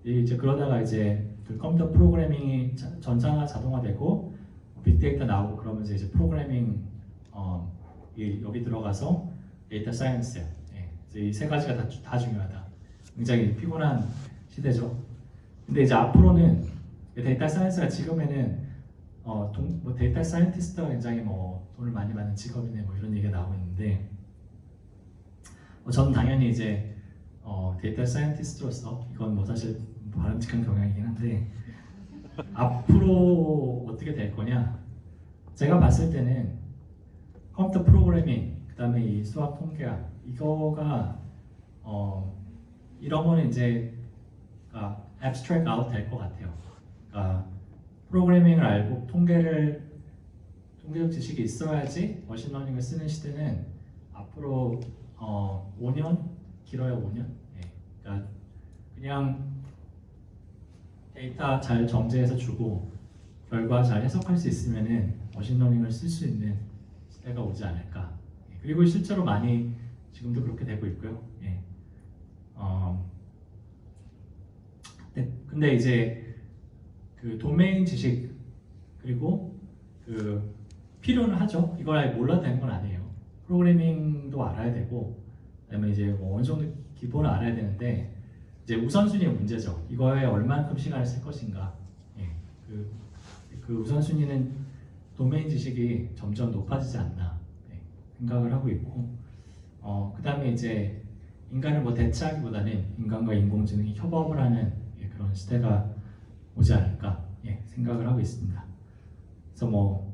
이제 그러다가 이제 그 컴퓨터 프로그래밍이 전자가 자동화되고 빅데이터 나오고 그러면서 이제 프로그래밍 여기 들어가서 데이터 사이언스예요. 예. 이 세 가지가 다 중요하다. 굉장히 피곤한 시대죠. 근데 이제 앞으로는 데이터 사이언스가 지금에는 데이터 사이언티스트가 굉장히 돈을 많이 받는 직업이네 이런 얘기가 나오고 있는데 저는 당연히 이제 데이터 사이언티스트로서 이건 사실 바람직한 경향이긴 한데 앞으로 어떻게 될 거냐? 제가 봤을 때는 컴퓨터 프로그래밍 그다음에 이 수학 통계학 이거가 이런 거는 이제 abstract out 될 것 같아요. 그러니까 프로그래밍을 알고 통계적 지식이 있어야지 머신러닝을 쓰는 시대는 앞으로 5년 길어야 5년. 예. 그러니까 그냥 데이터 잘 정제해서 주고 결과 잘 해석할 수 있으면은 머신러닝을 쓸 수 있는 시대가 오지 않을까. 예. 그리고 실제로 많이 지금도 그렇게 되고 있고요. 예. 근데 이제 그 도메인 지식 그리고 그 필요는 하죠. 이걸 아예 몰라도 되는 건 아니에요. 프로그래밍도 알아야 되고 그다음에 이제 어느 정도 기본을 알아야 되는데 이제 우선순위의 문제죠. 이거에 얼만큼 시간을 쓸 것인가. 예. 그 우선순위는 도메인 지식이 점점 높아지지 않나 생각을 하고 있고 그다음에 이제 인간을 대체하기보다는 인간과 인공지능이 협업을 하는 그런 시대가 오지 않을까 생각을 하고 있습니다. 그래서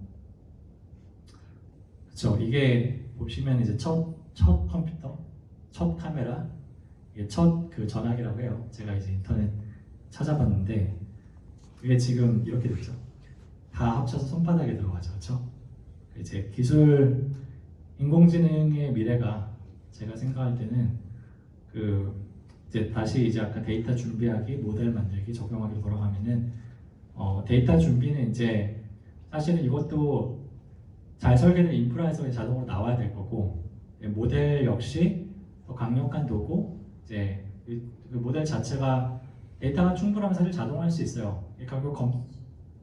그렇죠. 이게 보시면 이제 첫 컴퓨터, 첫 카메라, 이게 첫 그 전화기라고 해요. 제가 이제 인터넷 찾아봤는데 이게 지금 이렇게 됐죠. 다 합쳐서 손바닥에 들어가죠, 그렇죠? 이제 기술, 인공지능의 미래가 제가 생각할 때는 이제 다시 이제 아까 데이터 준비하기, 모델 만들기, 적용하기 돌아가면은 데이터 준비는 이제 사실은 이것도 잘 설계된 인프라에서 자동으로 나와야 될 거고 모델 역시 더 강력한 도구 이제 그 모델 자체가 데이터가 충분하면 사실 자동화할 수 있어요. 결국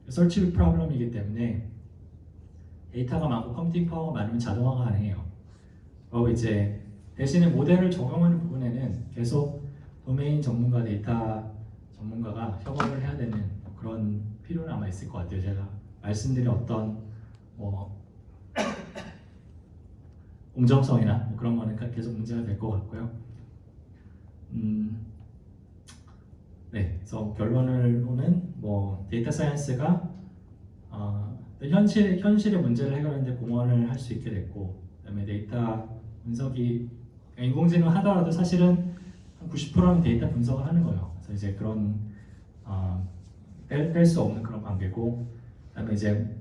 설치 프로블럼이기 때문에 데이터가 많고 컴퓨팅 파워가 많으면 자동화가 가능해요. 그리고 이제 대신에 모델을 적용하는 부분에는 계속 도메인 전문가, 데이터 전문가가 협업을 해야 되는 그런 필요는 아마 있을 것 같아요. 제가 말씀드린 어떤 공정성이나 그런 거는 계속 문제가 될 것 같고요. 네, 그래서 결론으로는 데이터 사이언스가 현실의 문제를 해결하는데 공헌을 할 수 있게 됐고, 그다음에 데이터 분석이 인공지능 하더라도 사실은 한 90%는 데이터 분석을 하는 거예요. 그래서 이제 그런 뺄 수 없는 그런 관계고, 그다음에 이제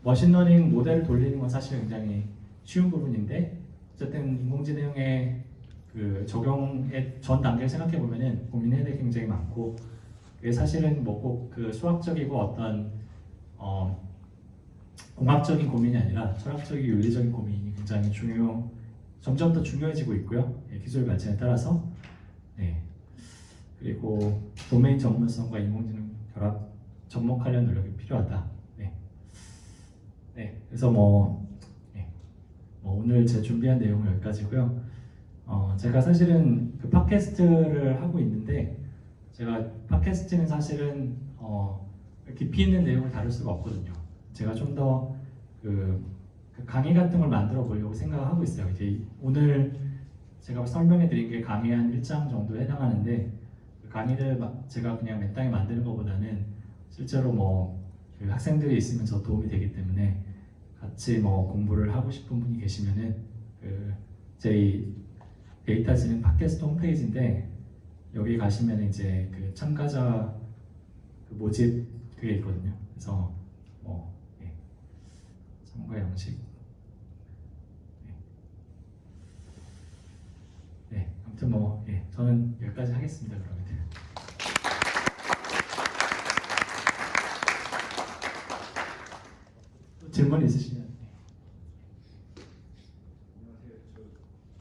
머신러닝 모델을 돌리는 건 사실 굉장히 쉬운 부분인데 어쨌든 인공지능의 그 적용의 전 단계를 생각해 보면은 고민해야 될 게 굉장히 많고 그게 사실은 뭐 꼭 그 수학적이고 어떤 공학적인 고민이 아니라 철학적인 윤리적인 고민이 굉장히 점점 더 중요해지고 있고요. 예, 기술 발전에 따라서. 네. 그리고 도메인 전문성과 인공지능 결합 접목하려는 노력이 필요하다. 네. 네. 그래서 뭐 오늘 제 준비한 내용은 여기까지고요. 제가 사실은 그 팟캐스트를 하고 있는데 제가 팟캐스트는 사실은 깊이 있는 내용을 다룰 수가 없거든요. 제가 좀 더 그 강의 같은 걸 만들어 보려고 생각하고 있어요. 이제 오늘 제가 설명해 드린 게 강의 한 1장 정도에 해당하는데 그 강의를 제가 그냥 맨땅에 만드는 것보다는 실제로 그 학생들이 있으면 저 도움이 되기 때문에 같이 공부를 하고 싶은 분이 계시면은 저희 데이터 지능 팟캐스트 홈페이지인데 여기 가시면 이제 그 참가자 모집 그게 있거든요. 그래서 참가 양식. 네, 아무튼 저는 여기까지 하겠습니다. 그러면. 또 질문 있으시면. 안녕하세요. 저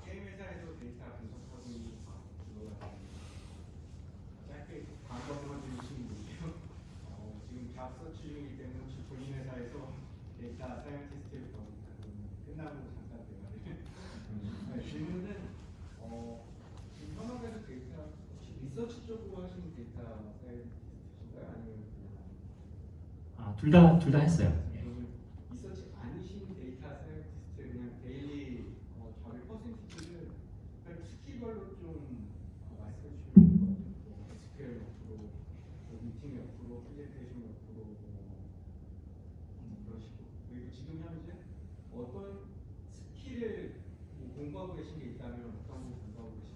게임 회사에서 데이터 분석하고 있는 짧게 광고만 드리시는 분이에요. 지금 잡 서치 중이기 때문에 혹시 본인 회사에서 데이터 사이언티스트를 끝나고 잠깐 대화를. 질문은 지금 현업에서 데이터 혹시 리서치 쪽으로 하시는 데이터 사이언티스트인가요? 아니면 둘 다 했어요. 리서치 아니신 데이터 사이언티스트 그냥 데일리 저희 퍼센티지를 스킬별로 좀 말씀해 주시면 좋을 것 같아요. SQL 옆으로, 미팅 옆으로, 프레젠테이션 옆으로 그러시고 그리고 지금 현재 어떤 스킬을 공부하고 계신 게 있다면 어떤 거 공부하고 계신지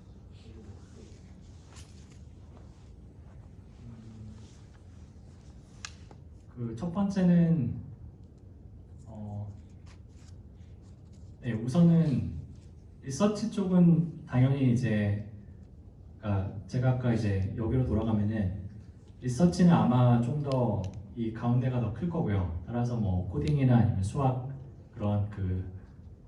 그 첫 번째는 우선은 리서치 쪽은 당연히 이제 제가 아까 이제 여기로 돌아가면은 리서치는 아마 좀 더 이 가운데가 더 클 거고요. 따라서 코딩이나 아니면 수학 그런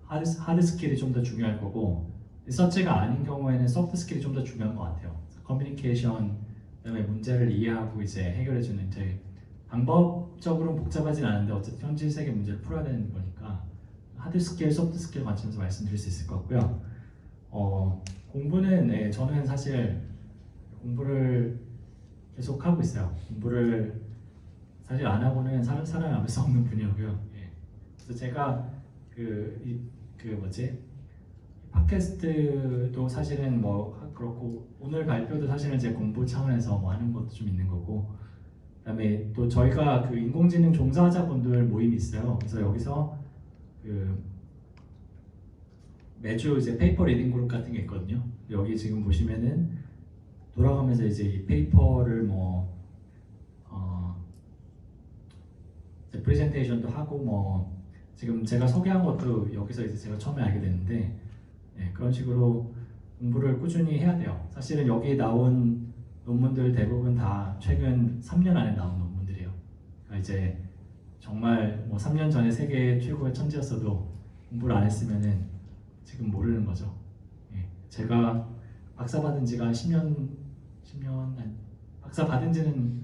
하드 스킬이 좀 더 중요할 거고 리서치가 아닌 경우에는 소프트 스킬이 좀 더 중요한 것 같아요. 커뮤니케이션 그다음에 문제를 이해하고 이제 해결해주는 이제 방법적으로는 복잡하진 않은데 어쨌든 현실 세계 문제를 풀어야 되는 거니까 하드 스킬, 소프트 스킬 관점에서 말씀드릴 수 있을 것 같고요. 공부는 저는 사실 공부를 계속 하고 있어요. 공부를 사실 안 하고는 살아남을 수 없는 분이고요. 그래서 제가 팟캐스트도 사실은 그렇고 오늘 발표도 사실은 제 공부 차원에서 하는 것도 좀 있는 거고 그다음에 또 저희가 인공지능 종사자분들 모임이 있어요. 그래서 여기서 매주 이제 페이퍼 리딩 그룹 같은 게 있거든요. 여기 지금 보시면은 돌아가면서 이제 이 페이퍼를 프레젠테이션도 하고 지금 제가 소개한 것도 여기서 이제 제가 처음에 알게 됐는데 그런 식으로 공부를 꾸준히 해야 돼요. 사실은 여기 나온 논문들 대부분 다 최근 3년 안에 나온 논문들이에요. 그러니까 이제 정말 3년 전에 세계 최고의 천재였어도 공부를 안 했으면은 지금 모르는 거죠. 제가 박사 받은 지가 박사 받은 지는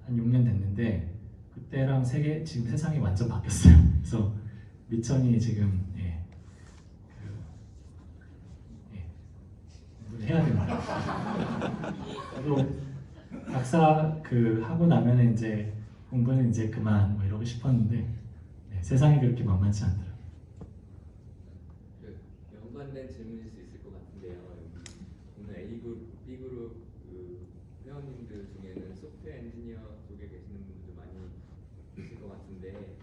한 6년 됐는데 그때랑 지금 세상이 완전 바뀌었어요. 그래서 미천이 지금 공부를 해야 됩니다. 저도 박사 하고 나면은 이제 공부는 이제 그만 이러고 싶었는데 세상이 그렇게 만만치 않더라고요. 연관된 질문일 수 있을 것 같은데요. 오늘 A그룹, B그룹 회원님들 중에는 소프트웨어 엔지니어 쪽에 계시는 분들도 많이 있을 것 같은데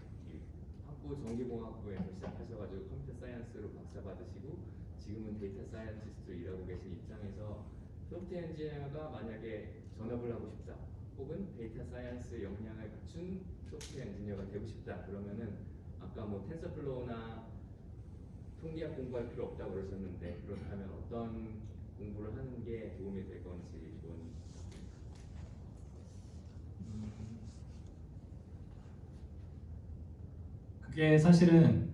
학부 전기공학부에서 시작하셔가지고 컴퓨터 사이언스로 박사 받으시고 지금은 데이터 사이언티스트로 일하고 계신 입장에서 소프트웨어 엔지니어가 만약에 전업을 하고 싶다 혹은 데이터 사이언스 역량을 갖춘 소프트웨어 엔지니어가 되고 싶다 그러면은 아까 텐서플로우나 통계학 공부할 필요 없다고 그러셨는데 그렇다면 어떤 공부를 하는 게 도움이 될 건지 그게 사실은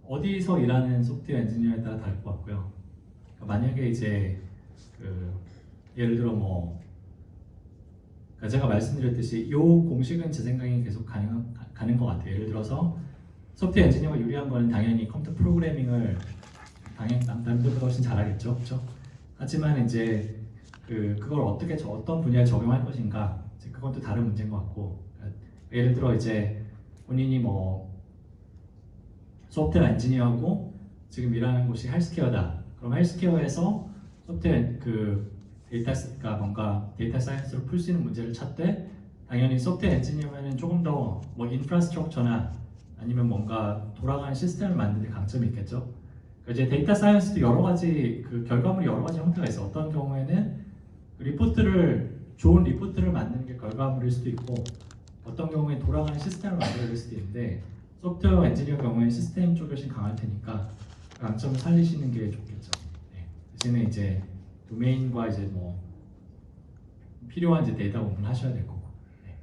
어디서 일하는 소프트웨어 엔지니어에 따라 다를 것 같고요. 그러니까 만약에 이제 그 예를 들어 뭐 그러니까 제가 말씀드렸듯이 이 공식은 제 생각에 계속 가는 것 같아요. 예를 들어서 소프트웨어 엔지니어가 유리한 거는 당연히 컴퓨터 프로그래밍을 당연히 남들보다 훨씬 잘하겠죠, 그렇죠? 하지만 이제 그걸 어떻게 어떤 분야에 적용할 것인가, 이제 그건 또 다른 문제인 것 같고, 그러니까 예를 들어 이제 본인이 뭐 소프트웨어 엔지니어고 지금 일하는 곳이 헬스케어다. 그럼 헬스케어에서 소프트웨어 데이터가 뭔가 데이터 사이언스로 풀 수 있는 문제를 찾되 당연히 소프트웨어 엔지니어면은 조금 더 뭐 인프라스트럭처나 아니면 뭔가 돌아가는 시스템을 만드는 데 강점이 있겠죠. 그러니까 이제 데이터 사이언스도 여러 가지 결과물이 여러 가지 형태가 있어. 어떤 경우에는 좋은 리포트를 만드는 게 결과물일 수도 있고, 어떤 경우에 돌아가는 시스템을 만들어야 될 수도 있는데 소프트웨어 엔지니어 경우에 시스템 쪽이 훨씬 강할 테니까 그 강점을 살리시는 게 좋겠죠. 네. 대신에 이제 도메인과 이제 뭐 필요한 이제 데이터 공부를 하셔야 될 거고. 네.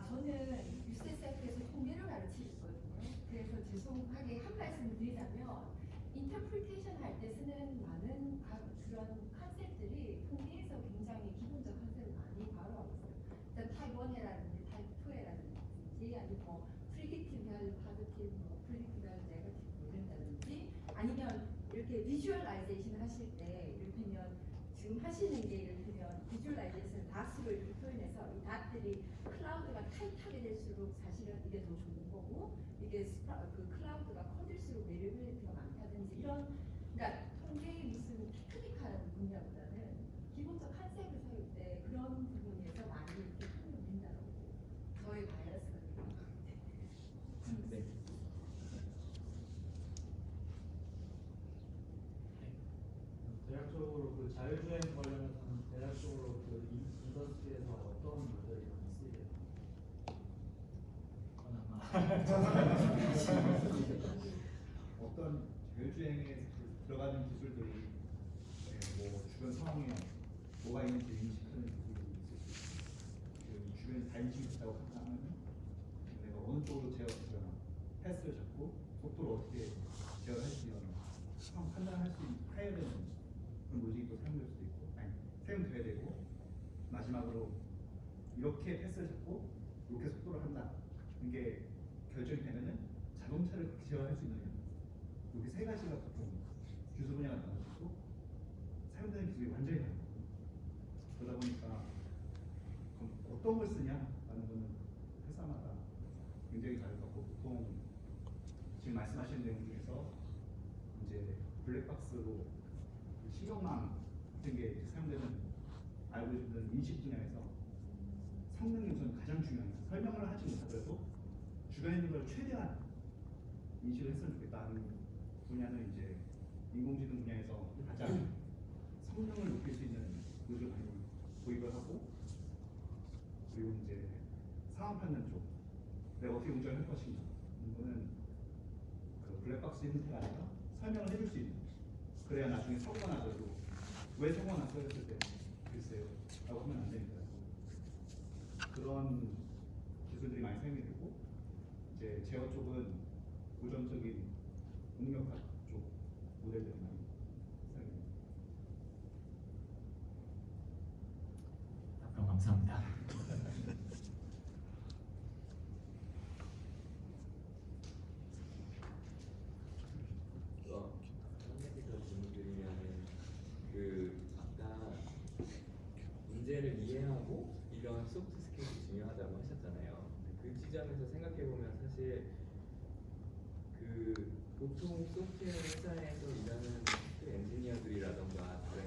저는 UCSF에서 통계를 가르치고 있거든요. 그래서 죄송하게 한 말씀 드리자면 인터프리테이션 할 때 쓰는 많은 그런 컨셉들이 통계에서 굉장히 기본적 컨셉을 많이 바로하고 있어요. 일단 타입 1해라든지 타입 2해라든지 아니면 뭐 프리딕티브 밸류, 파지티브, 프리딕티브 밸류, 네거티브 이런다든지 아니면 이렇게 비주얼라이제이션 하실 때 이를테면 지금 하시는 게 이를테면 비주얼라이제이션 닷으로 이렇게 표현해서 이 닷들이 클라우드가 타이트하게 될수록 사실은 이게 더 좋은 거고 이게 클라우드가 커질수록 매력이 더 많다든지 이런 그러니까 통계의 무슨 테크니컬한 분야보다는 기본적 컨셉을 세울 때 그런 부분에서 많이 이렇게 활용된다고 저희 바이러스가 네. 대략적으로 그 자율주행 관련해서는 대략적으로 그 인더스트리에서 어떤 모델이 많이 쓰이게 어떤 자율주행에 들어가는 기술들이 뭐 주변 상황에 뭐가 있는지 인식하는 기술이 있을 수 있고 그 주변에 다 인식했다고 판단하면 내가 어느 쪽으로 제어하거나 패스를 잡고 속도를 어떻게 제어할 수 있는 판단할 수 해야 되는 그런 로직이 또 사용될 수도 있고 아니 사용돼야 되고 마지막으로 이렇게 패스를 잡고 이렇게 속도를 한다 이게 결정이 되면은 자동차를 그렇게 제어할 수 있느냐 이렇게 세 가지가 보통 기술 분야가 나눠지고 사용되는 기술이 완전히 다르고 그러다 보니까 그럼 어떤 걸 쓰냐라는 거는 회사마다 굉장히 다르고 보통 지금 말씀하신 내용 중에서 이제 블랙박스로 신경망 같은 게 사용되는 알고리즘은 인식 분야에서 성능이 우선 가장 중요해요. 설명을 하지 못하더라도 주변에 있는 걸 최대한 인식을 했으면 좋겠다는 분야는 이제 인공지능 분야에서 가장 성능을 높일 수 있는 노력을 많이 도입을 하고 그리고 이제 상황 판단 쪽 내가 어떻게 운전할 것인가 이거는 그 블랙박스 형태가 아니라 설명을 해줄 수 있는 그래야 나중에 사고가 나더라도 왜 사고가 났어요 했을 때 글쎄요 라고 하면 안 됩니다. 그런 기술들이 많이 사용이 되고 이제 제어 쪽은 고전적인 능력학 쪽 모델들이 많이 사용이 됩니다. 답변 감사합니다. 한가지 더 질문 드리면은 아까 문제를 이해하고 이런 소프트 스킬이 중요하다고 하셨잖아요. 그 지점에서 생각해 보면 사실 보통 소프트웨어 회사에서 일하는 소프트웨어 엔지니어들이라던가 다른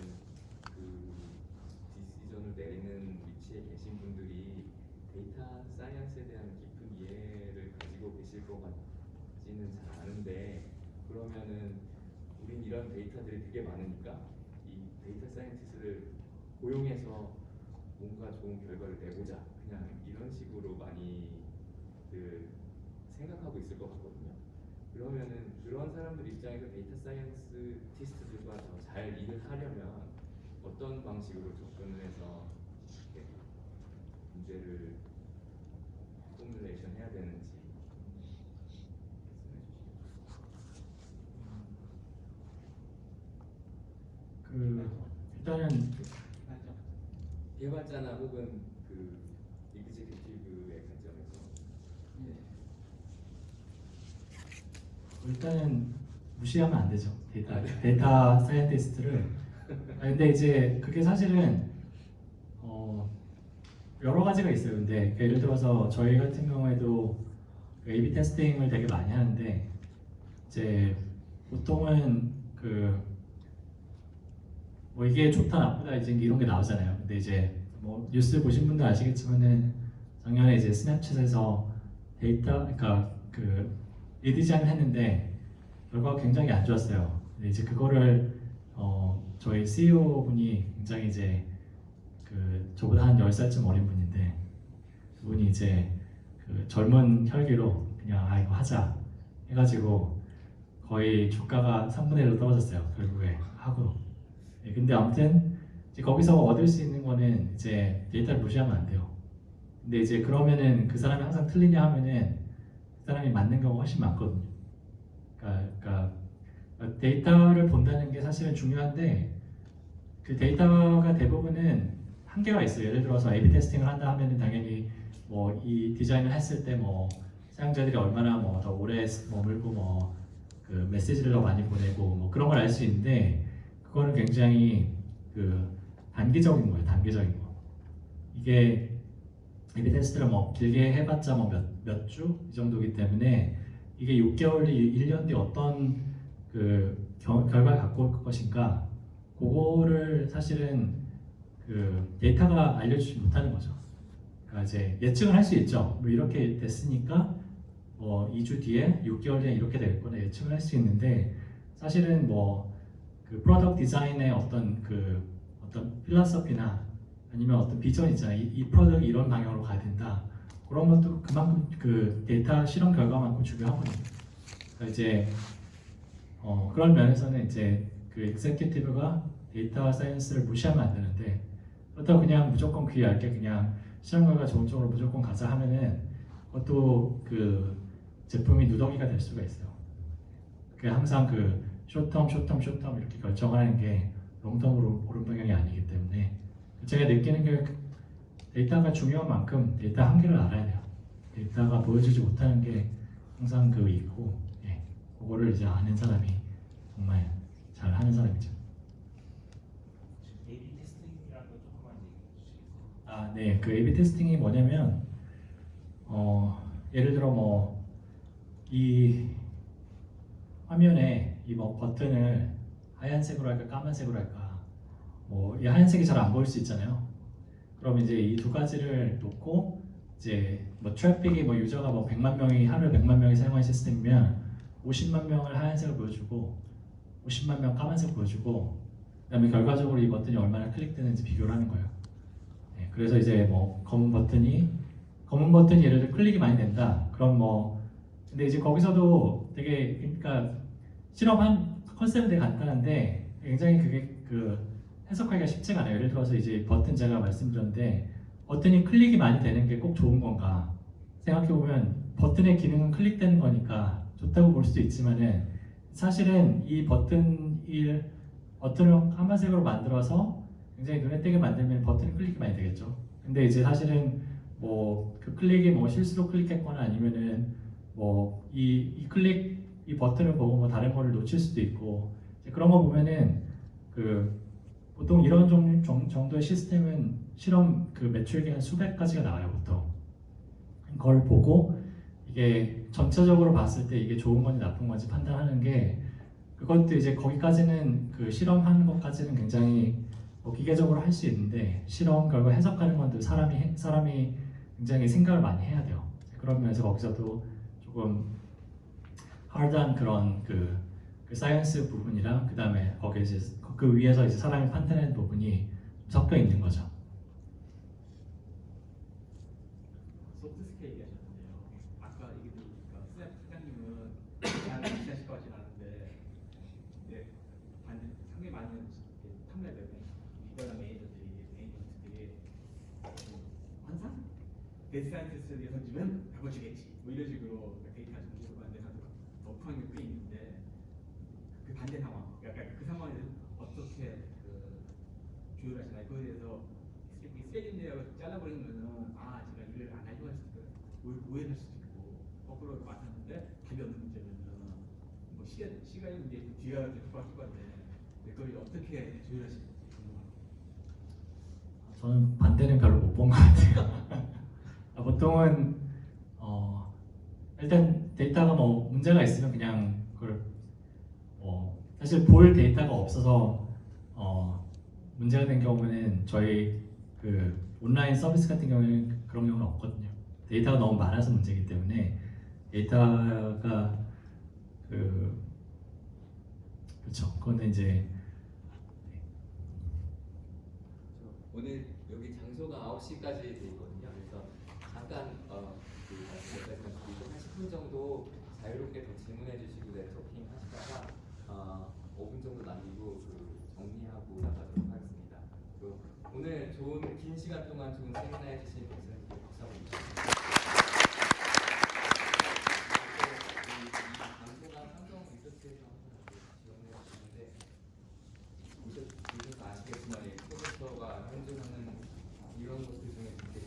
디시전을 내리는 위치에 계신 분들이 데이터 사이언스에 대한 깊은 이해를 가지고 계실 것 같지는 잘 않은데 그러면은 우린 이런 데이터들이 되게 많으니까 이 데이터 사이언티스트를 고용해서 뭔가 좋은 결과를 내보자 그냥 이런 식으로 많이 생각하고 있을 것 같거든요. 그러면은 그런 사람들 입장에서 데이터 사이언티스트들과 더 잘 일을 하려면 어떤 방식으로 접근을 해서 이렇게 문제를 포뮬레이션 해야 되는지 말씀해 주시죠. 일단은 개발자나 혹은 그 executive의 관점에서 일단은 무시하면 안 되죠. 데이터 사이언티스트를. 근데 이제 그게 사실은 여러 가지가 있어요. 근데 예를 들어서 저희 같은 경우에도 A/B 테스팅을 되게 많이 하는데 이제 보통은 뭐 이게 좋다 나쁘다 이제 이런 게 나오잖아요. 근데 이제 뭐 뉴스 보신 분들 아시겠지만은 작년에 이제 스냅챗에서 그러니까 리디자인을 했는데 결과가 굉장히 안 좋았어요. 근데 이제 그거를 저희 CEO 분이 굉장히 이제 저보다 한 10살쯤 어린 분인데 그분이 이제 젊은 혈기로 그냥 이거 하자 해가지고 거의 주가가 3분의 1로 떨어졌어요. 결국에 하고. 근데 아무튼 이제 거기서 얻을 수 있는 거는 이제 데이터를 무시하면 안 돼요. 근데 이제 그러면은 그 사람이 항상 틀리냐 하면은 그 사람이 맞는 경우가 훨씬 많거든요. 그러니까 데이터를 본다는 게 사실은 중요한데 그 데이터가 대부분은 한계가 있어요. 예를 들어서 A/B 테스팅을 한다 하면은 당연히 뭐 이 디자인을 했을 때 뭐 사용자들이 얼마나 뭐 더 오래 머물고 뭐 그 메시지를 더 많이 보내고 뭐 그런 걸 알 수 있는데 그거는 굉장히 단기적인 거예요. 단기적인 거. 이게 A/B 테스트를 뭐 길게 해봤자 뭐 몇 주 이 정도이기 때문에 이게 6개월 뒤, 1년 뒤 어떤 결과를 갖고 올 것인가 그거를 사실은 데이터가 알려주지 못하는 거죠. 그러니까 이제 예측을 할 수 있죠. 뭐 이렇게 됐으니까 뭐 2주 뒤에 6개월 뒤에 이렇게 될 거나 예측을 할 수 있는데 사실은 뭐 프로덕트 디자인의 어떤 필라소피나 아니면 어떤 비전 있잖아요. 이 프로덕트 이런 방향으로 가야 된다. 그런 것도 그만큼 데이터 실험 결과만큼 중요하거든요. 그러니까 이제 그런 면에서는 이제 executive가 데이터 사이언스를 무시하면 안 되는데 그렇다고 그냥 무조건 귀 얇게 그냥 실험 결과 좋은 쪽으로 무조건 가자 하면은 그것도 제품이 누더기가 될 수가 있어요. 그게 항상 쇼텀 이렇게 결정하는 게 롱텀으로 옳은 방향이 아니기 때문에 제가 느끼는 게 데이터가 중요한 만큼 데이터 한계를 알아야 돼요. 데이터가 보여주지 못하는 게 항상 있고 그거를 이제 아는 사람이 정말 잘 하는 사람이죠. A/B 테스팅이라는 거 조금만 얘기해 주시겠어요? 네. A/B 테스팅이 뭐냐면 예를 들어 뭐 이 화면에 이 뭐 버튼을 하얀색으로 할까 까만색으로 할까 뭐 이 하얀색이 잘 안 보일 수 있잖아요. 그럼 이제 이 두 가지를 놓고 이제 뭐 트래픽이 뭐 유저가 뭐 100만 명이 하루에 100만 명이 사용하는 시스템이면 50만 명을 하얀색을 보여주고 50만 명 까만색 보여주고 그다음에 결과적으로 이 버튼이 얼마나 클릭되는지 비교를 하는 거예요. 그래서 이제 뭐 검은 버튼이 예를 들어 클릭이 많이 된다. 그럼 뭐 근데 이제 거기서도 되게 그러니까 실험한 컨셉은 되게 간단한데 굉장히 그게 해석하기가 쉽지가 않아요. 예를 들어서 이제 버튼 제가 말씀드렸는데 버튼이 클릭이 많이 되는 게 꼭 좋은 건가 생각해보면 버튼의 기능은 클릭되는 거니까 좋다고 볼 수도 있지만은 사실은 이 버튼을 까만색으로 만들어서 굉장히 눈에 띄게 만들면 버튼이 클릭이 많이 되겠죠. 근데 이제 사실은 뭐 클릭이 뭐 실수로 클릭했거나 아니면은 뭐 이 버튼을 보고 뭐 다른 거를 놓칠 수도 있고 그런 거 보면은 보통 이런 정도의 시스템은 실험 매출액이 한 수백 가지가 나와요. 보통 그걸 보고 이게 전체적으로 봤을 때 이게 좋은 건지 나쁜 건지 판단하는 게 그것도 이제 거기까지는 실험하는 것까지는 굉장히 뭐 기계적으로 할 수 있는데 실험 결과 해석하는 건도 사람이 굉장히 생각을 많이 해야 돼요. 그런 면에서 거기서도 조금 하드한 그런 사이언스 부분이랑 그 다음에 거기에 이제 그 위에서 이제 사람이 판단하는 부분이 섞여 있는 거죠. 소프트 스케일 얘기하셨는데요. 아까 얘기 들으니까 스냅 사장님은 대안을 제시하실 것 같진 않은데 상당히 많은 탑 레벨에 데이터 사이언티스트에 던지면 100원 주겠지. 뭐 이런 식으로 데이터 정보를 받는 데서 너프한 게 꽤 있는데 그 반대 상황, 약간 그 상황에서 어떻게 조율하시나요? 그거에 대해서 이 쓰레기인데요 잘라버리면은 아 제가 일을 안 하려고 할 수도 있고 오해할 수도 있고 거꾸로 맡았는데 답이 없는 문제면은 뭐 시간이 문제 뒤에 가서 바뀔 건데 그걸 어떻게 조율하시는지 궁금합니다. 저는 반대는 별로 못 본 것 같아요. 보통은 일단 데이터가 뭐 문제가 있으면 그냥 그걸 사실 볼 데이터가 없어서 문제가 된 경우는 저희 그 온라인 서비스 같은 경우에는 그런 경우는 없거든요. 데이터가 너무 많아서 문제이기 때문에 데이터가 그렇죠. 그런데 이제 오늘 여기 장소가 9시까지 돼 있거든요. 그래서 잠깐 그 말씀 몇 가지 한 10분 정도 자유롭게 더 질문해 주시고 네트워킹 하시다가 5분 정도 남기고 정리하고 나가도록 하겠습니다. 오늘 좋은 긴 시간 동안 좋은 세미나 해주신 박사님께 박수 한번 주시죠. 이 장소가 삼성 리서치에서 지원해 주시는데 보셔서 아시겠지만 이 프로젝터가 현존하는 이런 것들 중에 되게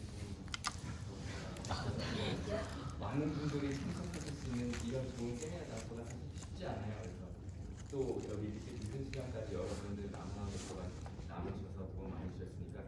많은 분들이 참석하실 수 있는 이런 좋은 세미나 장소가 사실 쉽지 않아요. 그래서 또 여기 이렇게 늦은 시간까지 여러분들 남아서 나누셔서 도움 많이 주셨습니다.